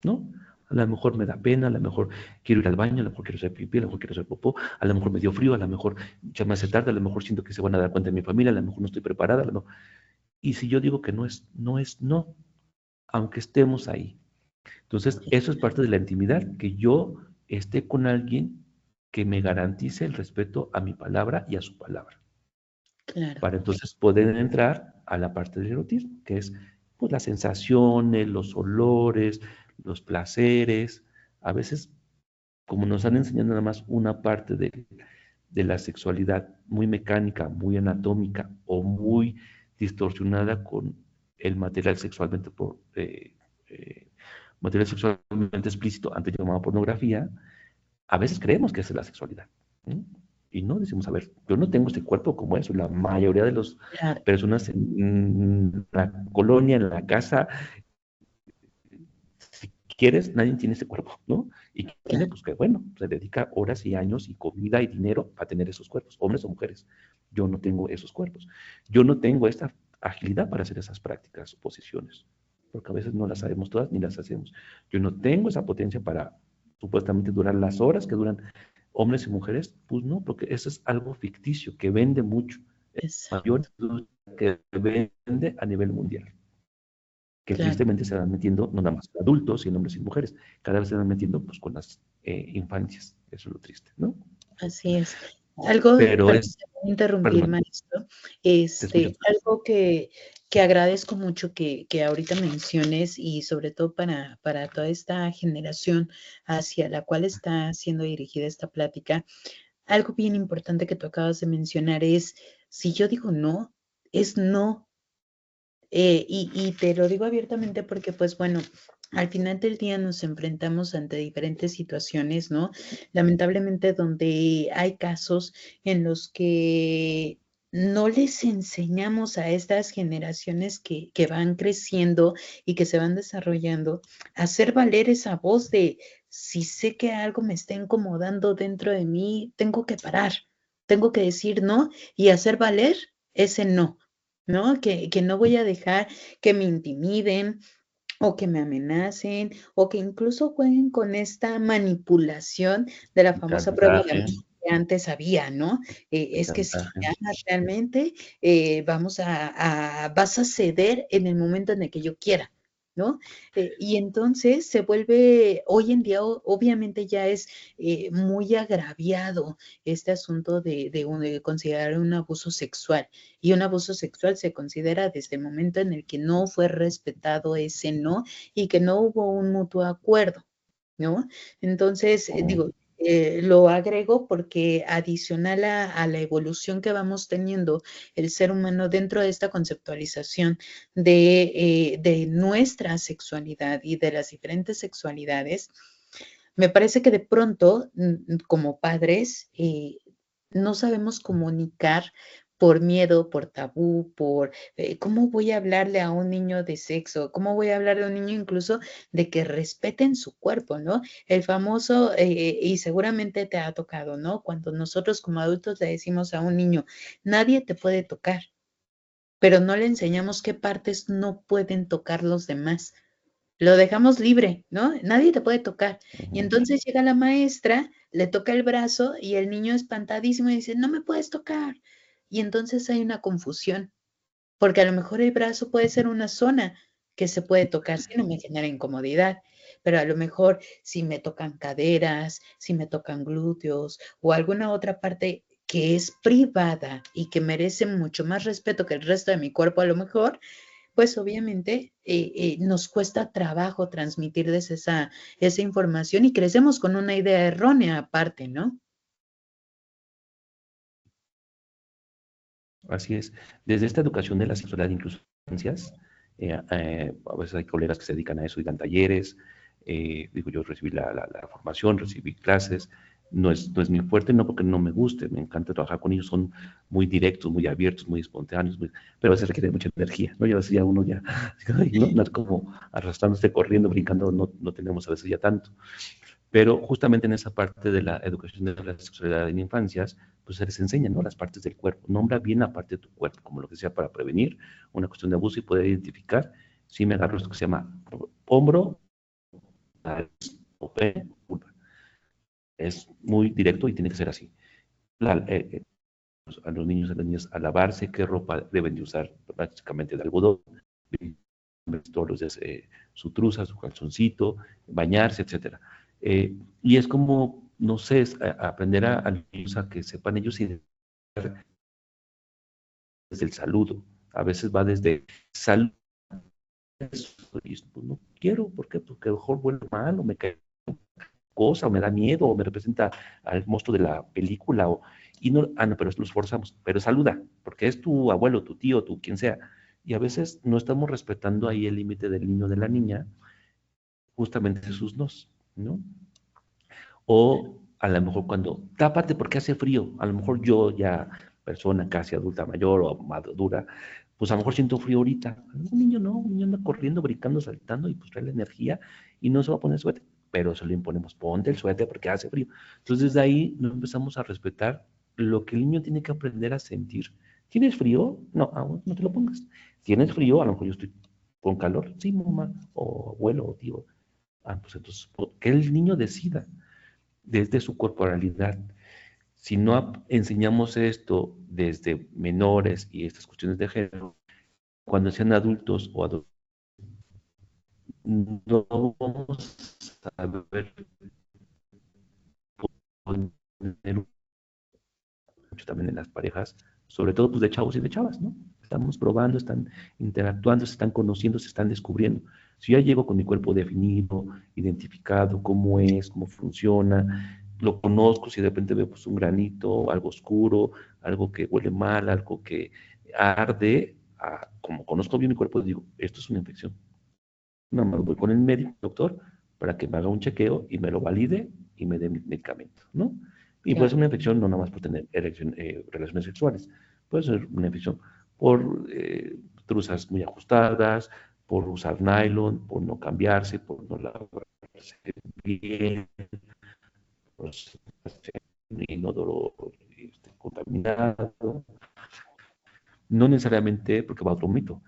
¿no? A lo mejor me da pena, a lo mejor quiero ir al baño, a lo mejor quiero hacer pipí, a lo mejor quiero hacer popó, a lo mejor me dio frío, a lo mejor ya me hace tarde, a lo mejor siento que se van a dar cuenta de mi familia, a lo mejor no estoy preparada, a lo mejor... Y si yo digo que no es, no es no, aunque estemos ahí. Entonces, sí, eso es parte de la intimidad, que yo esté con alguien que me garantice el respeto a mi palabra y a su palabra, claro, para entonces poder entrar a la parte del erotismo, que es pues las sensaciones, los olores, los placeres. A veces, como nos han enseñado nada más una parte de la sexualidad muy mecánica, muy anatómica o muy distorsionada con el material sexualmente, material sexualmente explícito, antes llamado pornografía, a veces creemos que esa es la sexualidad. ¿Sí? Y no decimos, a ver, yo no tengo este cuerpo como eso. La mayoría de las Claro, personas en la colonia, en la casa, si quieres, nadie tiene ese cuerpo, ¿no? Y quien tiene, claro. pues que bueno, se dedica horas y años y comida y dinero a tener esos cuerpos, hombres o mujeres. Yo no tengo esos cuerpos. Yo no tengo esta agilidad para hacer esas prácticas o posiciones, porque a veces no las sabemos todas ni las hacemos. Yo no tengo esa potencia para supuestamente durar las horas que duran hombres y mujeres, pues no, porque eso es algo ficticio que vende mucho, mayor Exacto, que vende a nivel mundial, que claro, tristemente se van metiendo no nada más adultos, sino hombres y mujeres, cada vez se van metiendo pues con las infancias, eso es lo triste, ¿no? así es. Algo, Pero es, permítame interrumpir, perdón, maestro, te escucho. algo que agradezco mucho que ahorita menciones y sobre todo para toda esta generación hacia la cual está siendo dirigida esta plática, algo bien importante que tú acabas de mencionar es, si yo digo no, es no. Y te lo digo abiertamente porque, pues bueno, al final del día nos enfrentamos ante diferentes situaciones, ¿no? Lamentablemente donde hay casos en los que no les enseñamos a estas generaciones que van creciendo y que se van desarrollando a hacer valer esa voz de si sé que algo me está incomodando dentro de mí, tengo que parar, tengo que decir no y hacer valer ese no. ¿No? Que no voy a dejar que me intimiden o que me amenacen o que incluso jueguen con esta manipulación de la famosa prueba de amor Chantaje, que antes había, ¿no? Es que si chantaje, me amas realmente, vas a ceder en el momento en el que yo quiera, ¿no? Y entonces se vuelve, hoy en día obviamente ya es muy agraviado este asunto de considerar un abuso sexual. Y un abuso sexual se considera desde el momento en el que no fue respetado ese no y que no hubo un mutuo acuerdo, ¿no? Entonces, digo, lo agrego porque adicional a la evolución que vamos teniendo el ser humano dentro de esta conceptualización de nuestra sexualidad y de las diferentes sexualidades, me parece que de pronto, como padres, no sabemos comunicar por miedo, por tabú, por cómo voy a hablarle a un niño de sexo, cómo voy a hablarle a un niño incluso de que respeten su cuerpo, ¿no? El famoso, y seguramente te ha tocado, ¿no? Cuando nosotros como adultos le decimos a un niño, nadie te puede tocar, pero no le enseñamos qué partes no pueden tocar los demás. Lo dejamos libre, ¿no? Nadie te puede tocar. Y entonces llega la maestra, le toca el brazo y el niño espantadísimo y dice, no me puedes tocar. Y entonces hay una confusión, porque a lo mejor el brazo puede ser una zona que se puede tocar si no me genera incomodidad, pero a lo mejor si me tocan caderas, si me tocan glúteos o alguna otra parte que es privada y que merece mucho más respeto que el resto de mi cuerpo, a lo mejor pues obviamente nos cuesta trabajo transmitirles esa información y crecemos con una idea errónea aparte, ¿no? así es. Desde esta educación de la sexualidad, incluso en infancias, a veces hay colegas que se dedican a eso y dan talleres. Digo, yo recibí la formación, recibí clases. No es mi fuerte, no porque no me guste, me encanta trabajar con ellos, son muy directos, muy abiertos, muy espontáneos, pero a veces requiere mucha energía, ¿no? Y a veces ya uno ya, ay, no es como arrastrándose, corriendo, brincando, no tenemos a veces ya tanto. Pero justamente en esa parte de la educación de la sexualidad en infancias, pues se les enseña, ¿no? Las partes del cuerpo. Nombra bien la parte de tu cuerpo, como lo que sea para prevenir una cuestión de abuso y poder identificar si me agarro esto que se llama hombro, o pene, vulva. Es muy directo y tiene que ser así. A los niños y a las niñas a lavarse, qué ropa deben de usar, básicamente de algodón, todos los días su truza, su calzoncito, bañarse, etcétera. Y es como, no sé, aprender a los niños a que sepan ellos y desde el saludo. A veces va desde salud, y pues no quiero, ¿por qué? Porque a lo mejor vuelve mal, o me cae cosa, o me da miedo, o me representa al monstruo de la película, y no, no, pero los forzamos, pero saluda, porque es tu abuelo, tu tío, tu quien sea. Y a veces no estamos respetando ahí el límite del niño o de la niña, justamente sus nos, ¿no? O a lo mejor cuando, tápate porque hace frío, a lo mejor yo ya, persona casi adulta mayor o madura, pues a lo mejor siento frío ahorita. Un niño no, un niño anda corriendo, brincando, saltando y pues trae la energía y no se va a poner suéter, pero se lo imponemos, ponte el suéter porque hace frío. Entonces desde ahí no empezamos a respetar lo que el niño tiene que aprender a sentir. ¿Tienes frío? No, no te lo pongas. ¿Tienes frío? A lo mejor yo estoy con calor. Sí, mamá, o abuelo, o tío. Pues entonces, que el niño decida desde su corporalidad. Si no enseñamos esto desde menores y estas cuestiones de género, cuando sean adultos o adultos, no vamos a ver poner mucho también en las parejas, sobre todo pues de chavos y de chavas, ¿no? Estamos probando, están interactuando, se están conociendo, se están descubriendo. Si yo ya llego con mi cuerpo definido, identificado, cómo es, cómo funciona, lo conozco, si de repente veo pues un granito, algo oscuro, algo que huele mal, algo que arde, como conozco bien mi cuerpo, digo, esto es una infección. Nada más voy con el médico, doctor, para que me haga un chequeo y me lo valide y me dé mi medicamento, ¿no? Y puede ser Claro. una infección no nada más por tener relaciones sexuales, puede ser una infección por truzas muy ajustadas, por usar nylon, por no cambiarse, por no lavarse bien, por ser inodoro contaminado. No necesariamente porque va a otro mito.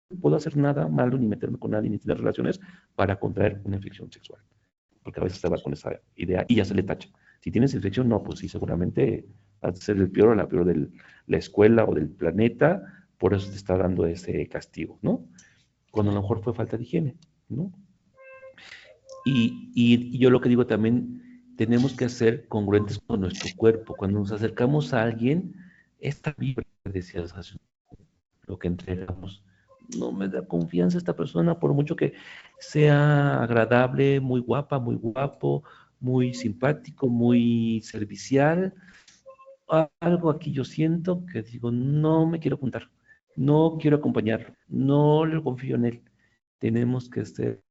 No puedo hacer nada malo, ni meterme con nadie, ni tener relaciones para contraer una infección sexual. Porque a veces se va con esa idea y ya se le tacha. Si tienes infección, no, pues sí, seguramente vas a ser el peor o la peor de la escuela o del planeta, por eso te está dando ese castigo, ¿no? Cuando a lo mejor fue falta de higiene, ¿no? Y yo lo que digo también, tenemos que ser congruentes con nuestro cuerpo. Cuando nos acercamos a alguien, esta vibra, decías, lo que entregamos, no me da confianza esta persona, por mucho que sea agradable, muy guapa, muy guapo, muy simpático, muy servicial. Algo aquí yo siento que digo, no me quiero juntar, no quiero acompañarlo, no le confío en él. Tenemos que ser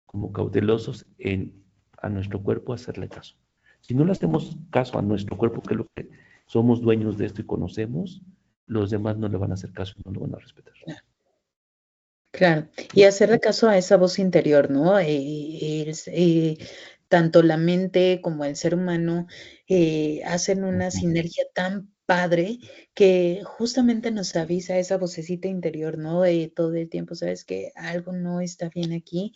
como cautelosos en a nuestro cuerpo hacerle caso. Si no le hacemos caso a nuestro cuerpo, que es lo que somos dueños de esto y conocemos, los demás no le van a hacer caso y no lo van a respetar. Claro, y hacerle caso a esa voz interior, ¿no? Tanto la mente como el ser humano hacen una sinergia tan padre que justamente nos avisa esa vocecita interior, ¿no? Todo el tiempo, sabes que algo no está bien aquí,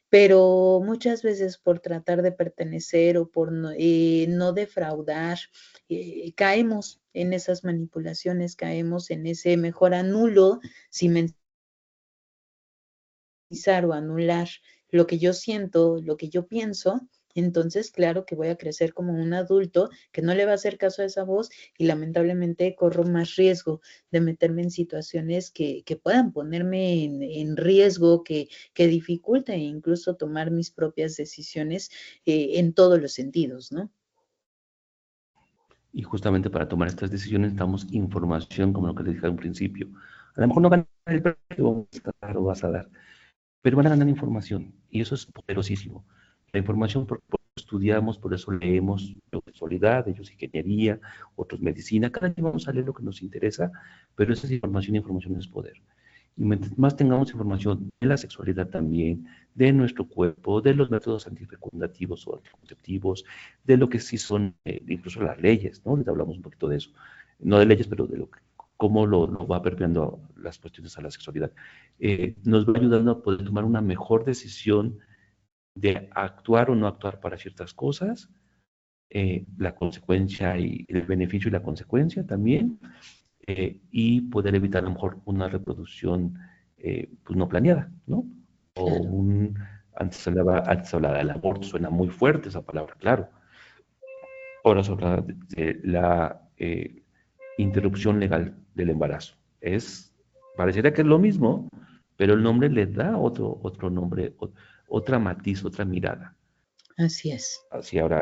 pero muchas veces por tratar de pertenecer o por no defraudar, caemos en esas manipulaciones, caemos en ese mejor anulo si me o anular lo que yo siento, lo que yo pienso, entonces claro que voy a crecer como un adulto que no le va a hacer caso a esa voz y lamentablemente corro más riesgo de meterme en situaciones que puedan ponerme en riesgo, que dificulten incluso tomar mis propias decisiones en todos los sentidos, ¿no? Y justamente para tomar estas decisiones necesitamos información, como lo que les dije al principio. A lo mejor no van a ganar el premio que vamos a dar o vas a dar, pero van a ganar información y eso es poderosísimo. La información, por eso estudiamos, por eso leemos, yo sexualidad, ellos ingeniería, otros medicina, cada día vamos a leer lo que nos interesa, pero esa es información y información es poder. Y mientras más tengamos información de la sexualidad también, de nuestro cuerpo, de los métodos antifecundativos o anticonceptivos, de lo que sí son incluso las leyes, ¿no? Les hablamos un poquito de eso. No de leyes, pero de lo que, cómo lo va permeando las cuestiones a la sexualidad. Nos va ayudando a poder tomar una mejor decisión de actuar o no actuar para ciertas cosas, la consecuencia y el beneficio y la consecuencia también, y poder evitar a lo mejor una reproducción pues no planeada, ¿no? O Claro, antes hablaba del aborto, suena muy fuerte esa palabra, claro. Ahora se habla de la interrupción legal del embarazo. Pareciera que es lo mismo, pero el nombre le da otro nombre, otra matiz, otra mirada. así es. Así ahora,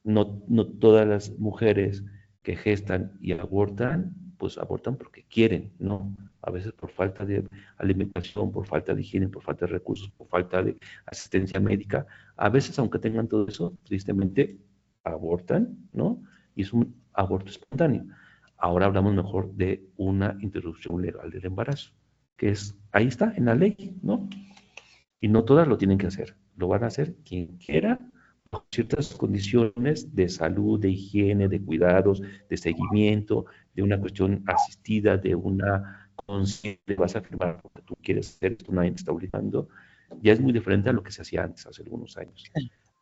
no todas las mujeres que gestan y abortan, pues abortan porque quieren, ¿no? A veces por falta de alimentación, por falta de higiene, por falta de recursos, por falta de asistencia médica. A veces, aunque tengan todo eso, tristemente abortan, ¿no? Y es un aborto espontáneo. Ahora hablamos mejor de una interrupción legal del embarazo, que es, ahí está, en la ley, ¿no? Y no todas lo tienen que hacer, lo van a hacer quien quiera, bajo ciertas condiciones de salud, de higiene, de cuidados, de seguimiento, de una cuestión asistida, de una consciente, vas a firmar lo que tú quieres hacer, esto nadie te está obligando, ya es muy diferente a lo que se hacía antes, hace algunos años.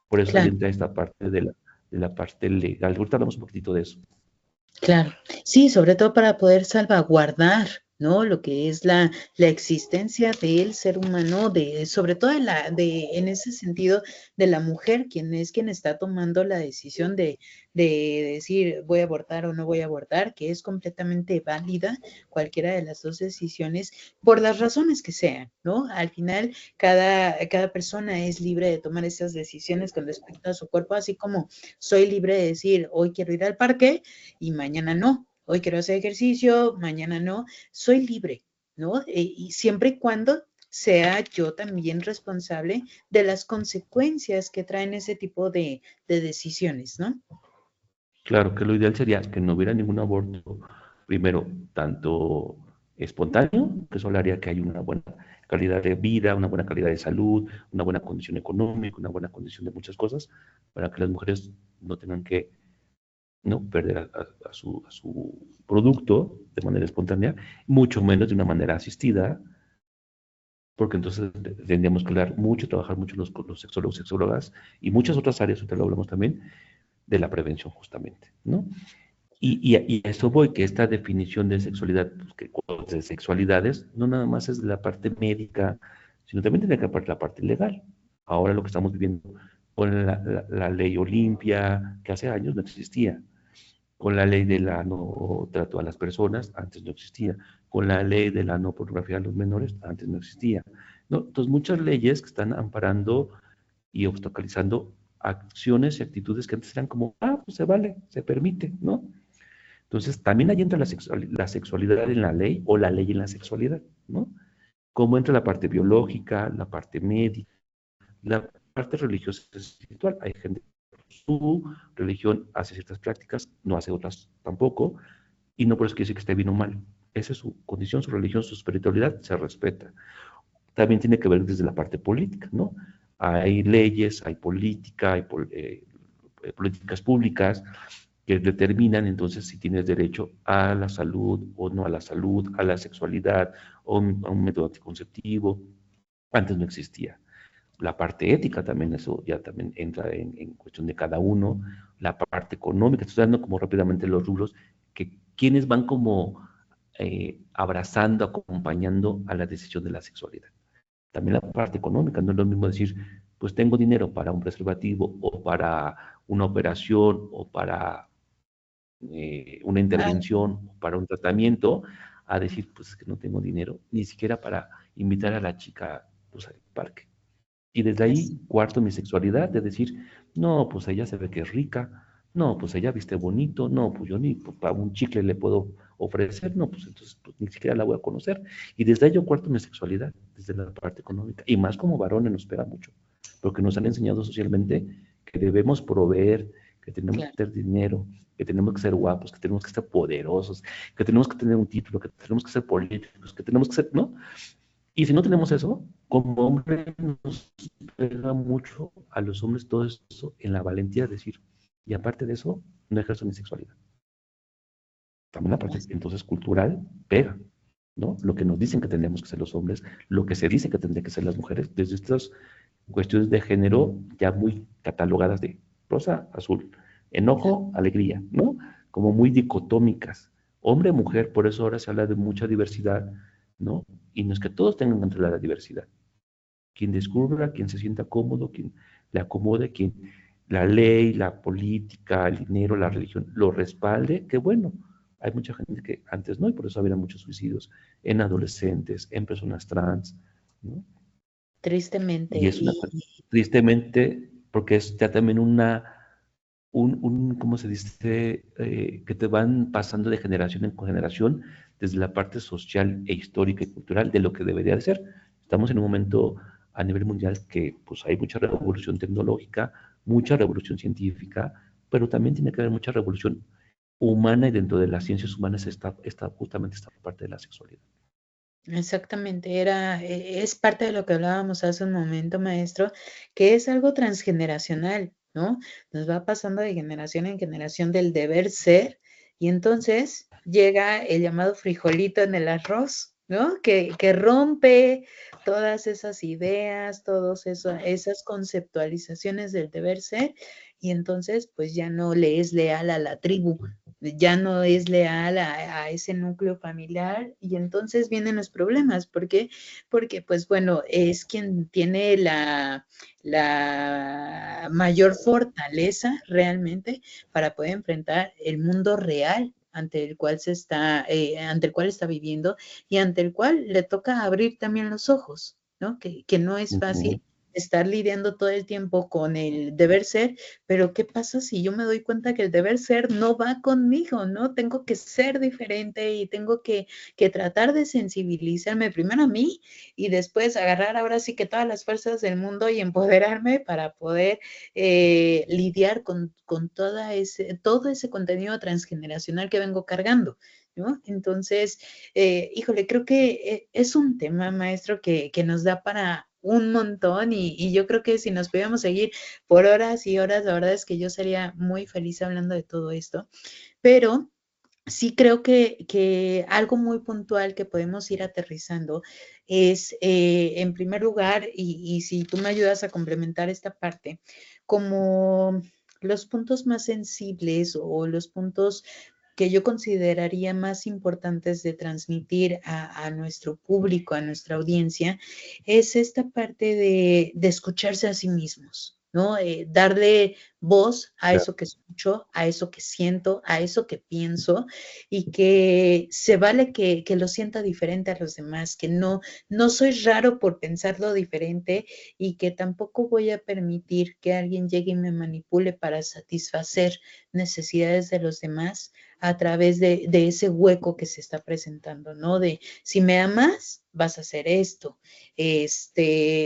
Por eso ahí Claro, entra esta parte de la parte legal. Ahorita hablamos un poquitito de eso. claro. Sí, sobre todo para poder salvaguardar, ¿no? Lo que es la existencia del ser humano, sobre todo en ese sentido, de la mujer, quien está tomando la decisión de decir voy a abortar o no voy a abortar, que es completamente válida cualquiera de las dos decisiones, por las razones que sean, ¿no? Al final, cada persona es libre de tomar esas decisiones con respecto a su cuerpo, así como soy libre de decir hoy quiero ir al parque y mañana no. Hoy quiero hacer ejercicio, mañana no. Soy libre, ¿no? Y siempre y cuando sea yo también responsable de las consecuencias que traen ese tipo de decisiones, ¿no? Claro que lo ideal sería que no hubiera ningún aborto, primero, tanto espontáneo, que eso haría que hay una buena calidad de vida, una buena calidad de salud, una buena condición económica, una buena condición de muchas cosas, para que las mujeres no tengan que no perder a su producto de manera espontánea, mucho menos de una manera asistida, porque entonces tendríamos que hablar mucho, trabajar mucho los sexólogos, sexólogas y muchas otras áreas, ahorita lo hablamos también, de la prevención justamente, ¿no? Y a eso voy, que esta definición de sexualidad, pues, de sexualidades, no nada más es de la parte médica, sino también tiene que ver la parte legal. Ahora lo que estamos viviendo con la ley Olimpia, que hace años no existía, con la ley de la no trato a las personas, antes no existía, con la ley de la no pornografía a los menores, antes no existía. ¿No? Entonces, muchas leyes que están amparando y obstaculizando acciones y actitudes que antes eran como, pues se vale, se permite, ¿no? Entonces, también ahí entra la sexualidad en la ley o la ley en la sexualidad, ¿no? Cómo entra la parte biológica, la parte médica, la parte religiosa y espiritual. Hay gente que su religión hace ciertas prácticas, no hace otras tampoco, y no por eso quiere decir que esté bien o mal. Esa es su condición, su religión, su espiritualidad, se respeta. También tiene que ver desde la parte política, ¿no? Hay leyes, hay política, hay políticas públicas que determinan entonces si tienes derecho a la salud o no a la salud, a la sexualidad o a un método anticonceptivo. Antes no existía. La parte ética también, eso ya también entra en cuestión de cada uno. La parte económica, estoy dando como rápidamente los rubros, que quienes van como abrazando, acompañando a la decisión de la sexualidad. También la parte económica, no es lo mismo decir, pues tengo dinero para un preservativo o para una operación o para una Ah, intervención, para un tratamiento, a decir, pues que no tengo dinero, ni siquiera para invitar a la chica pues, al parque. Y desde es- ahí, cuarto, mi sexualidad, de decir, no, pues ella se ve que es rica, no, pues ella viste bonito, no, pues yo ni pues, para un chicle le puedo ofrecer, no, pues entonces pues, ni siquiera la voy a conocer. Y desde ahí yo cuarto mi sexualidad, desde la parte económica. Y más como varones nos pega mucho, porque nos han enseñado socialmente que debemos proveer, que tenemos que claro. tener dinero, que tenemos que ser guapos, que tenemos que ser poderosos, que tenemos que tener un título, que tenemos que ser políticos, que tenemos que ser, ¿no? Y si no tenemos eso, como hombre nos pega mucho a los hombres todo eso en la valentía de decir, y aparte de eso, no ejerzo mi sexualidad. También la parte entonces cultural pega, ¿no? Lo que nos dicen que tendríamos que ser los hombres, lo que se dice que tendrían que ser las mujeres, desde estas cuestiones de género ya muy catalogadas de rosa, azul, enojo, alegría, ¿no? Como muy dicotómicas, hombre, mujer, por eso ahora se habla de mucha diversidad, ¿no? Y no es que todos tengan que entrar a la diversidad, quien descubra, quien se sienta cómodo, quien le acomode, quien la ley, la política, el dinero, la religión lo respalde, que bueno, hay mucha gente que antes no, y por eso había muchos suicidios en adolescentes, en personas trans, ¿no? Tristemente. Y es una, tristemente, porque es ya también una, ¿cómo se dice? Que te van pasando de generación en generación desde la parte social e histórica y cultural de lo que debería de ser. Estamos en un momento a nivel mundial que pues hay mucha revolución tecnológica, mucha revolución científica, pero también tiene que haber mucha revolución humana y dentro de las ciencias humanas está justamente esta parte de la sexualidad. Exactamente, es parte de lo que hablábamos hace un momento, maestro, que es algo transgeneracional, ¿no? Nos va pasando de generación en generación del deber ser, y entonces llega el llamado frijolito en el arroz, ¿no? Que rompe todas esas ideas, todas esas conceptualizaciones del deber ser, y entonces pues ya no le es leal a la tribu, ya no es leal a ese núcleo familiar, y entonces vienen los problemas. ¿Por qué? Porque, pues bueno, es quien tiene la mayor fortaleza realmente para poder enfrentar el mundo real ante el cual está viviendo y ante el cual le toca abrir también los ojos, ¿no? Que no es fácil Ujú. estar lidiando todo el tiempo con el deber ser, pero ¿qué pasa si yo me doy cuenta que el deber ser no va conmigo, ¿no? Tengo que ser diferente y tengo que tratar de sensibilizarme primero a mí y después agarrar ahora sí que todas las fuerzas del mundo y empoderarme para poder lidiar con todo ese contenido transgeneracional que vengo cargando, ¿no? Entonces, híjole, creo que es un tema, maestro, que nos da para un montón y yo creo que si nos pudiéramos seguir por horas y horas, la verdad es que yo sería muy feliz hablando de todo esto, pero sí creo que algo muy puntual que podemos ir aterrizando es, en primer lugar, y si tú me ayudas a complementar esta parte, como los puntos más sensibles o los puntos que yo consideraría más importantes de transmitir a nuestro público, a nuestra audiencia, es esta parte de escucharse a sí mismos, ¿no? Darle voz a Claro. eso que escucho, a eso que siento, a eso que pienso, y que se vale que lo sienta diferente a los demás, que no soy raro por pensarlo diferente y que tampoco voy a permitir que alguien llegue y me manipule para satisfacer necesidades de los demás a través de ese hueco que se está presentando, ¿no? De si me amas, vas a hacer esto.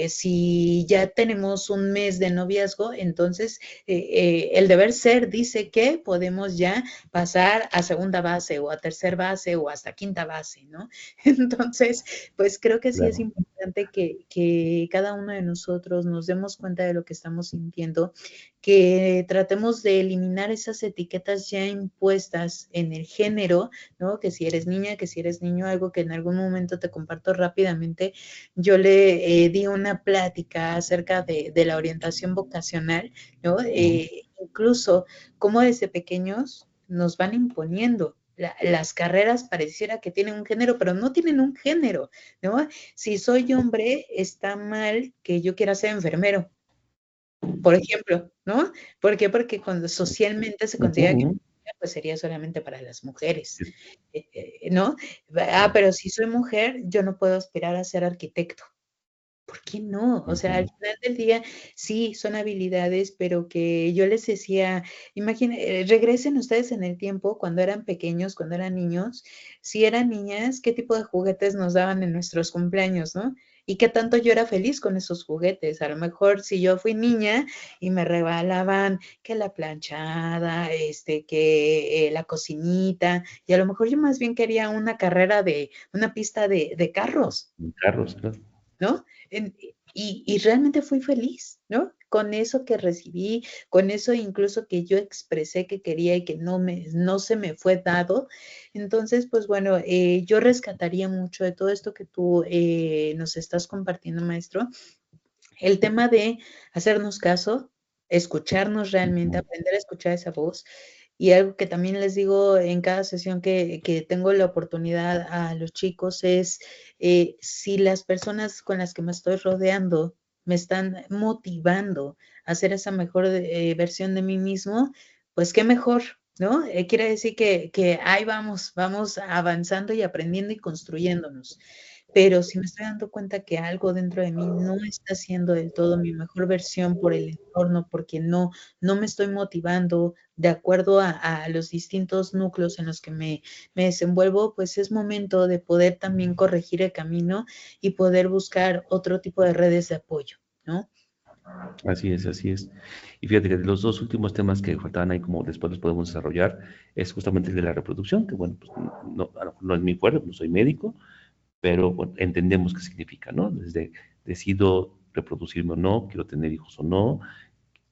Si ya tenemos un mes de noviazgo, entonces el deber ser dice que podemos ya pasar a segunda base o a tercer base o hasta quinta base, ¿no? Entonces, pues creo que sí es Claro. importante que cada uno de nosotros nos demos cuenta de lo que estamos sintiendo, que tratemos de eliminar esas etiquetas ya impuestas en el género, ¿no? Que si eres niña, que si eres niño, algo que en algún momento te comparto rápidamente. Yo le di una plática acerca de la orientación vocacional, ¿no? Ujú. Incluso cómo desde pequeños nos van imponiendo. Las carreras pareciera que tienen un género, pero no tienen un género, ¿no? Si soy hombre, está mal que yo quiera ser enfermero, por ejemplo, ¿no? ¿Por qué? Porque cuando socialmente se Ujú, considera que ujú. pues sería solamente para las mujeres, Sí, ¿no? claro. Pero si soy mujer, yo no puedo aspirar a ser arquitecto. ¿Por qué no? O sea, al Ujú. final del día, sí, son habilidades, pero que yo les decía, regresen ustedes en el tiempo cuando eran pequeños, cuando eran niños, si eran niñas, ¿qué tipo de juguetes nos daban en nuestros cumpleaños, no? Y qué tanto yo era feliz con esos juguetes. A lo mejor si yo fui niña y me regalaban que la planchada, que la cocinita, y a lo mejor yo más bien quería una pista de carros, En carros, claro. ¿no? Y realmente fui feliz, ¿no? Con eso que recibí, con eso incluso que yo expresé que quería y que no se me fue dado. Entonces, pues bueno, yo rescataría mucho de todo esto que tú nos estás compartiendo, maestro, el tema de hacernos caso, escucharnos realmente, Ujú. aprender a escuchar esa voz. Y algo que también les digo en cada sesión que tengo la oportunidad a los chicos es, si las personas con las que me estoy rodeando me están motivando a ser esa mejor versión de mí mismo, pues qué mejor, ¿no? Quiere decir que ahí vamos avanzando y aprendiendo y construyéndonos. pero si me estoy dando cuenta que algo dentro de mí no está siendo del todo mi mejor versión por el entorno, porque no me estoy motivando de acuerdo a los distintos núcleos en los que me desenvuelvo, pues es momento de poder también corregir el camino y poder buscar otro tipo de redes de apoyo, ¿no? Así es, así es. Y fíjate que los dos últimos temas que faltaban ahí, como después los podemos desarrollar, es justamente el de la reproducción, que bueno, pues no, a lo mejor no es mi fuerte, no soy médico, pero bueno, entendemos qué significa, ¿no? Desde decido reproducirme o no, quiero tener hijos o no,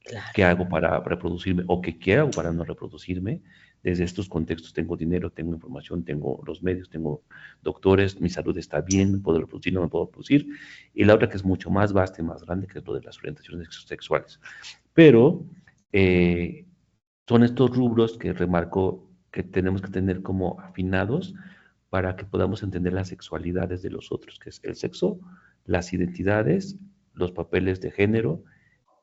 Claro, qué hago para reproducirme o qué hago para no reproducirme. Desde estos contextos tengo dinero, tengo información, tengo los medios, tengo doctores, mi salud está bien, me puedo reproducir, no me puedo reproducir. Y la otra que es mucho más vasta y más grande, que es lo de las orientaciones sexuales. Pero eh, son estos rubros que remarco que tenemos que tener como afinados para que podamos entender las sexualidades de los otros, que es el sexo, las identidades, los papeles de género,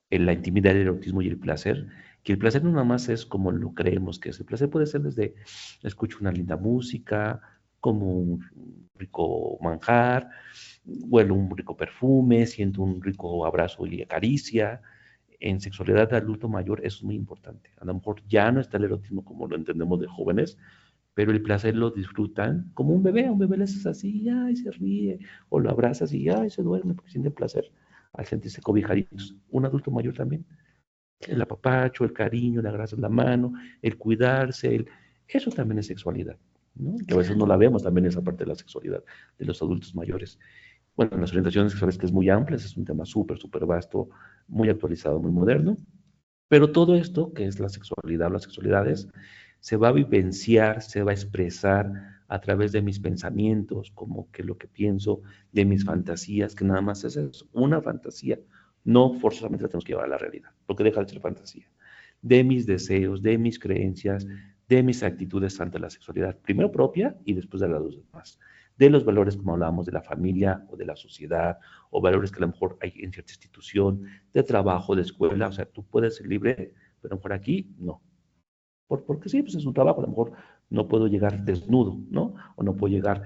la intimidad, el erotismo y el placer, que el placer no nada más es como lo creemos que es. El placer puede ser desde escucho una linda música, como un rico manjar, huelo un rico perfume, siento un rico abrazo y caricia. En sexualidad de adulto mayor eso es muy importante. A lo mejor ya no está el erotismo como lo entendemos de jóvenes, pero el placer lo disfrutan como un bebé le haces así, y ay, se ríe, o lo abrazas y ay, se duerme porque siente placer al sentirse cobijaditos. Un adulto mayor también, el claro. apapacho, el cariño, el abrazo en la mano, el cuidarse, eso también es sexualidad, ¿no? Que a veces no Claro. la vemos también esa parte de la sexualidad de los adultos mayores. Bueno, las orientaciones sexuales que es muy amplio, es un tema súper, súper vasto, muy actualizado, muy moderno, pero todo esto, que es la sexualidad o las sexualidades, se va a vivenciar, se va a expresar a través de mis pensamientos, como que lo que pienso, de mis fantasías, que nada más es eso, una fantasía. No forzosamente la tenemos que llevar a la realidad, porque deja de ser fantasía. De mis deseos, de mis creencias, de mis actitudes ante la sexualidad, primero propia y después de la de los demás. De los valores, como hablábamos, de la familia o de la sociedad, o valores que a lo mejor hay en cierta institución, de trabajo, de escuela, o sea, tú puedes ser libre, pero a lo mejor aquí no. Porque sí, pues es un trabajo, a lo mejor no puedo llegar desnudo, ¿no? O no puedo llegar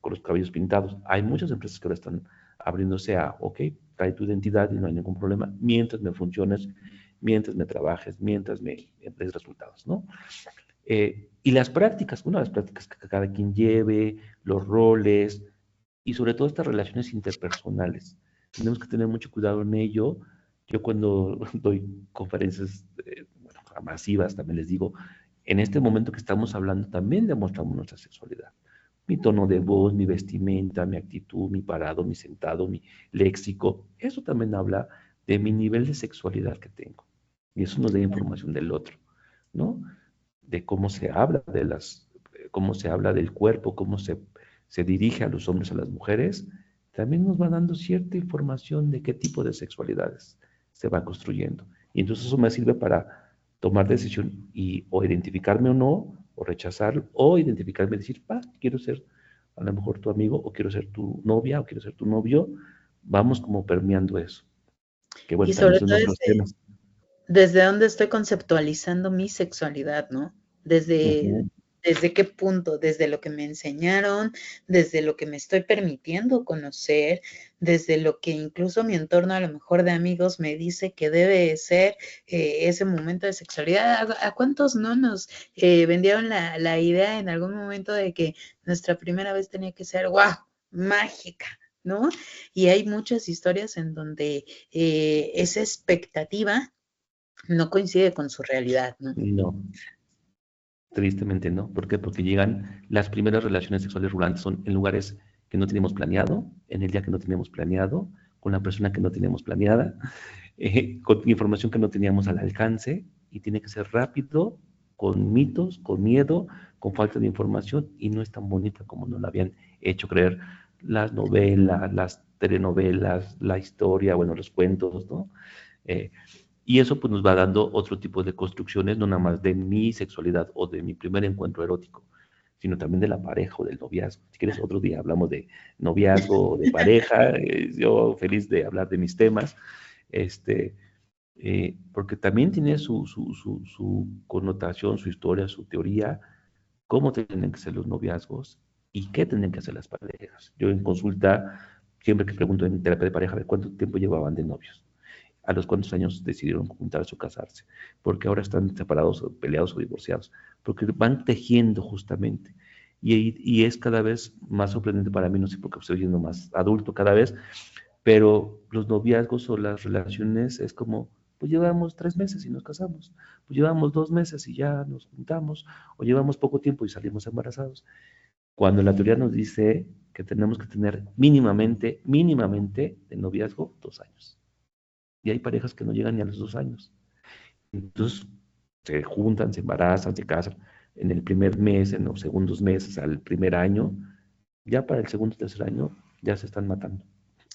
con los cabellos pintados. Hay muchas empresas que ahora están abriéndose a, ok, trae tu identidad y no hay ningún problema, mientras me funciones, mientras me trabajes, mientras me des resultados, ¿no? Y las prácticas, bueno, las prácticas que cada quien lleve, los roles y sobre todo estas relaciones interpersonales. Tenemos que tener mucho cuidado en ello. Yo cuando doy conferencias bueno, masivas también les digo, en este momento que estamos hablando también demostramos nuestra sexualidad. Mi tono de voz, mi vestimenta, mi actitud, mi parado, mi sentado, mi léxico, eso también habla de mi nivel de sexualidad que tengo. Y eso nos da información del otro, ¿no? De cómo se habla de cómo se habla del cuerpo, cómo se dirige a los hombres, a las mujeres, también nos va dando cierta información de qué tipo de sexualidades se va construyendo. Y entonces eso me sirve para tomar decisión y o identificarme o no, o rechazarlo, o identificarme y decir, quiero ser a lo mejor tu amigo, o quiero ser tu novia, o quiero ser tu novio. Vamos como permeando eso. Que bueno, Y también sobre son todo otros temas. desde dónde estoy conceptualizando mi sexualidad, ¿no? Desde, Ujú. desde qué punto, desde lo que me enseñaron, desde lo que me estoy permitiendo conocer, desde lo que incluso mi entorno a lo mejor de amigos me dice que debe ser ese momento de sexualidad. ¿A cuántos no nos vendieron la idea en algún momento de que nuestra primera vez tenía que ser, wow, mágica? ¿No? Y hay muchas historias en donde esa expectativa no coincide con su realidad, ¿no? No, tristemente no. ¿Por qué? Porque llegan las primeras relaciones sexuales rulantes son en lugares que no teníamos planeado, en el día que no teníamos planeado, con la persona que no teníamos planeada, con información que no teníamos al alcance y tiene que ser rápido, con mitos, con miedo, con falta de información y no es tan bonita como nos la habían hecho creer las novelas, las telenovelas, la historia, bueno, los cuentos, ¿no? Eh, y eso pues nos va dando otro tipo de construcciones, no nada más de mi sexualidad o de mi primer encuentro erótico, sino también de la pareja o del noviazgo. Si quieres, otro día hablamos de noviazgo o de pareja. Yo feliz de hablar de mis temas, este, porque también tiene su connotación, su historia, su teoría, cómo tienen que ser los noviazgos, y qué tienen que hacer las parejas. Yo en consulta, siempre que pregunto en terapia de pareja, a ver cuánto tiempo llevaban de novios, a los cuántos años decidieron juntarse o casarse, porque ahora están separados, o peleados o divorciados, porque van tejiendo justamente. Y es cada vez más sorprendente para mí, no sé por qué estoy yendo más adulto cada vez, pero los noviazgos o las relaciones es como, pues llevamos 3 meses y nos casamos, pues llevamos 2 meses y ya nos juntamos, o llevamos poco tiempo y salimos embarazados, cuando la teoría nos dice que tenemos que tener mínimamente de noviazgo 2 años. Y hay parejas que no llegan ni a los 2 años. Entonces se juntan, se embarazan, se casan en el primer mes, en los segundos meses, al primer año, ya para el segundo o tercer año ya se están matando,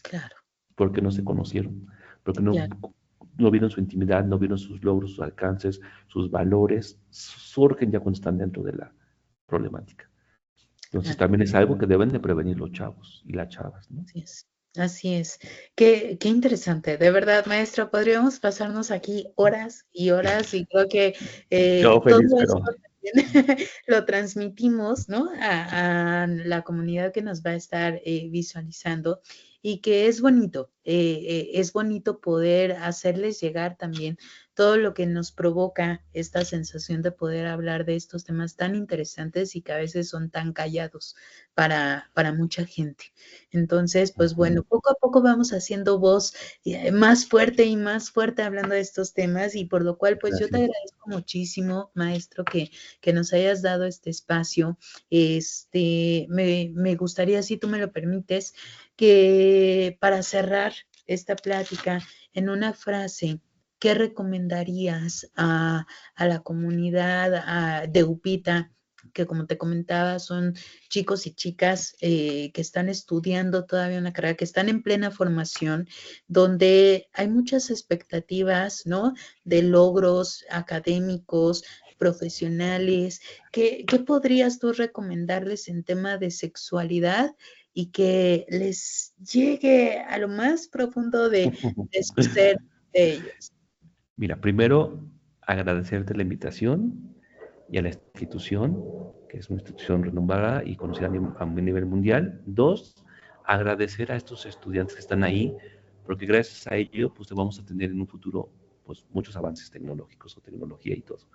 Claro, porque no se conocieron, porque claro. no vieron su intimidad, no vieron sus logros, sus alcances, sus valores, surgen ya cuando están dentro de la problemática. Entonces Claro. también es algo que deben de prevenir los chavos y las chavas, ¿no? Así es. Así es. Qué interesante. De verdad, maestro, podríamos pasarnos aquí horas y horas y creo que Yo todo feliz, esto pero también lo transmitimos, ¿no? A la comunidad que nos va a estar visualizando y que es bonito poder hacerles llegar también todo lo que nos provoca esta sensación de poder hablar de estos temas tan interesantes y que a veces son tan callados para mucha gente. Entonces, pues bueno, poco a poco vamos haciendo voz más fuerte y más fuerte hablando de estos temas y por lo cual, pues yo te gracias. agradezco muchísimo, maestro, que nos hayas dado este espacio. Me gustaría, si tú me lo permites, que para cerrar esta plática en una frase, ¿qué recomendarías a la comunidad de Upita? Que como te comentaba, son chicos y chicas que están estudiando todavía una carrera, que están en plena formación, donde hay muchas expectativas, ¿no? De logros académicos, profesionales. ¿Qué podrías tú recomendarles en tema de sexualidad y que les llegue a lo más profundo de su ser de ellos? Mira, primero agradecerte la invitación y a la institución, que es una institución renombrada y conocida a nivel mundial. Dos, agradecer a estos estudiantes que están ahí, porque gracias a ello, pues vamos a tener en un futuro pues muchos avances tecnológicos o tecnología y todo.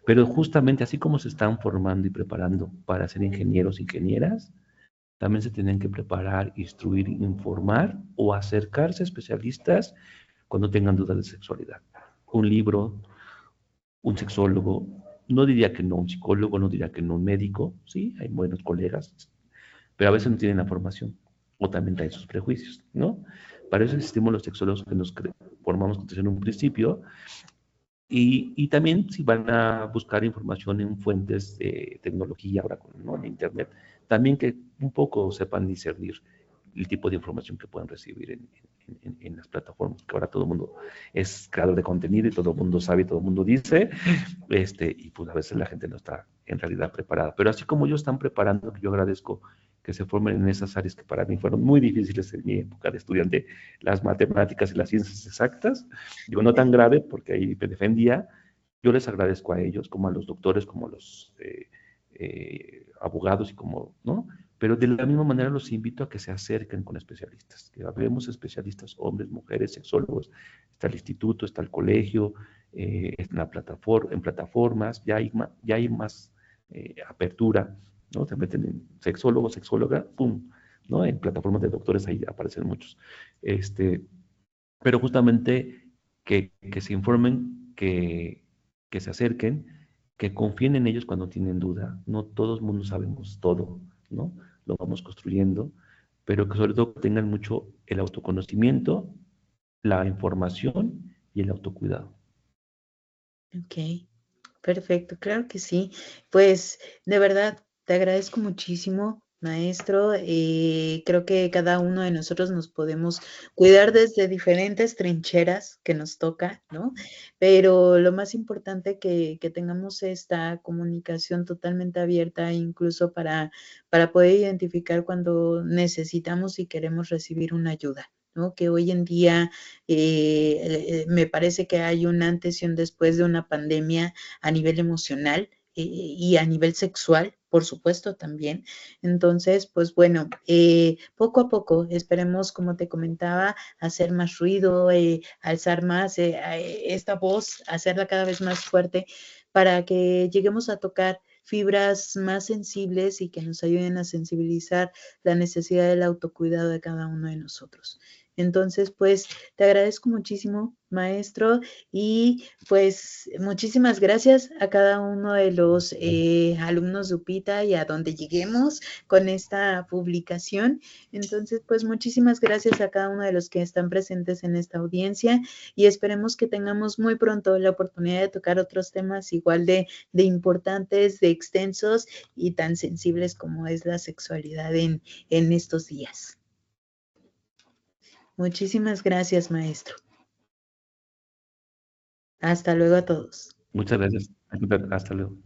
Pero justamente así como se están formando y preparando para ser ingenieros, ingenieras, también se tienen que preparar, instruir, informar o acercarse a especialistas cuando tengan dudas de sexualidad. Un libro, un sexólogo, no diría que no un psicólogo, no diría que no un médico, sí, hay buenos colegas, pero a veces no tienen la formación o también traen sus prejuicios, ¿no? Para eso existimos los sexólogos que nos formamos en un principio y también si van a buscar información en fuentes de tecnología ahora con ¿no? en internet, también que un poco sepan discernir el tipo de información que pueden recibir en las plataformas, que ahora todo el mundo es creador de contenido y todo el mundo sabe, todo el mundo dice, y pues a veces la gente no está en realidad preparada. Pero así como ellos están preparando, yo agradezco que se formen en esas áreas que para mí fueron muy difíciles en mi época de estudiante, las matemáticas y las ciencias exactas, digo, no tan grave porque ahí me defendía, yo les agradezco a ellos, como a los doctores, como a los abogados y como, ¿no? Pero de la misma manera los invito a que se acerquen con especialistas, que hablemos especialistas, hombres, mujeres, sexólogos, está el instituto, está el colegio, en plataformas, ya hay más apertura, ¿no? Se meten en sexólogo, sexóloga, ¡pum! ¿No? En plataformas de doctores ahí aparecen muchos. Pero justamente que se informen, que se acerquen, que confíen en ellos cuando tienen duda. No todo el mundo sabemos todo, ¿no? Lo vamos construyendo, pero que sobre todo tengan mucho el autoconocimiento, la información y el autocuidado. Ok. Perfecto, claro que sí. Pues de verdad, te agradezco muchísimo, maestro. Creo que cada uno de nosotros nos podemos cuidar desde diferentes trincheras que nos toca, ¿no? Pero lo más importante que tengamos esta comunicación totalmente abierta, incluso para poder identificar cuando necesitamos y queremos recibir una ayuda. ¿No? Que hoy en día me parece que hay un antes y un después de una pandemia a nivel emocional y a nivel sexual, por supuesto, también. Entonces, pues bueno, poco a poco, esperemos, como te comentaba, hacer más ruido, alzar más esta voz, hacerla cada vez más fuerte para que lleguemos a tocar fibras más sensibles y que nos ayuden a sensibilizar la necesidad del autocuidado de cada uno de nosotros. Entonces, pues te agradezco muchísimo, maestro, y pues muchísimas gracias a cada uno de los alumnos de UPITA y a donde lleguemos con esta publicación. Entonces, pues muchísimas gracias a cada uno de los que están presentes en esta audiencia y esperemos que tengamos muy pronto la oportunidad de tocar otros temas igual de importantes, de extensos y tan sensibles como es la sexualidad en estos días. Muchísimas gracias, maestro. Hasta luego a todos. Muchas gracias. Hasta luego.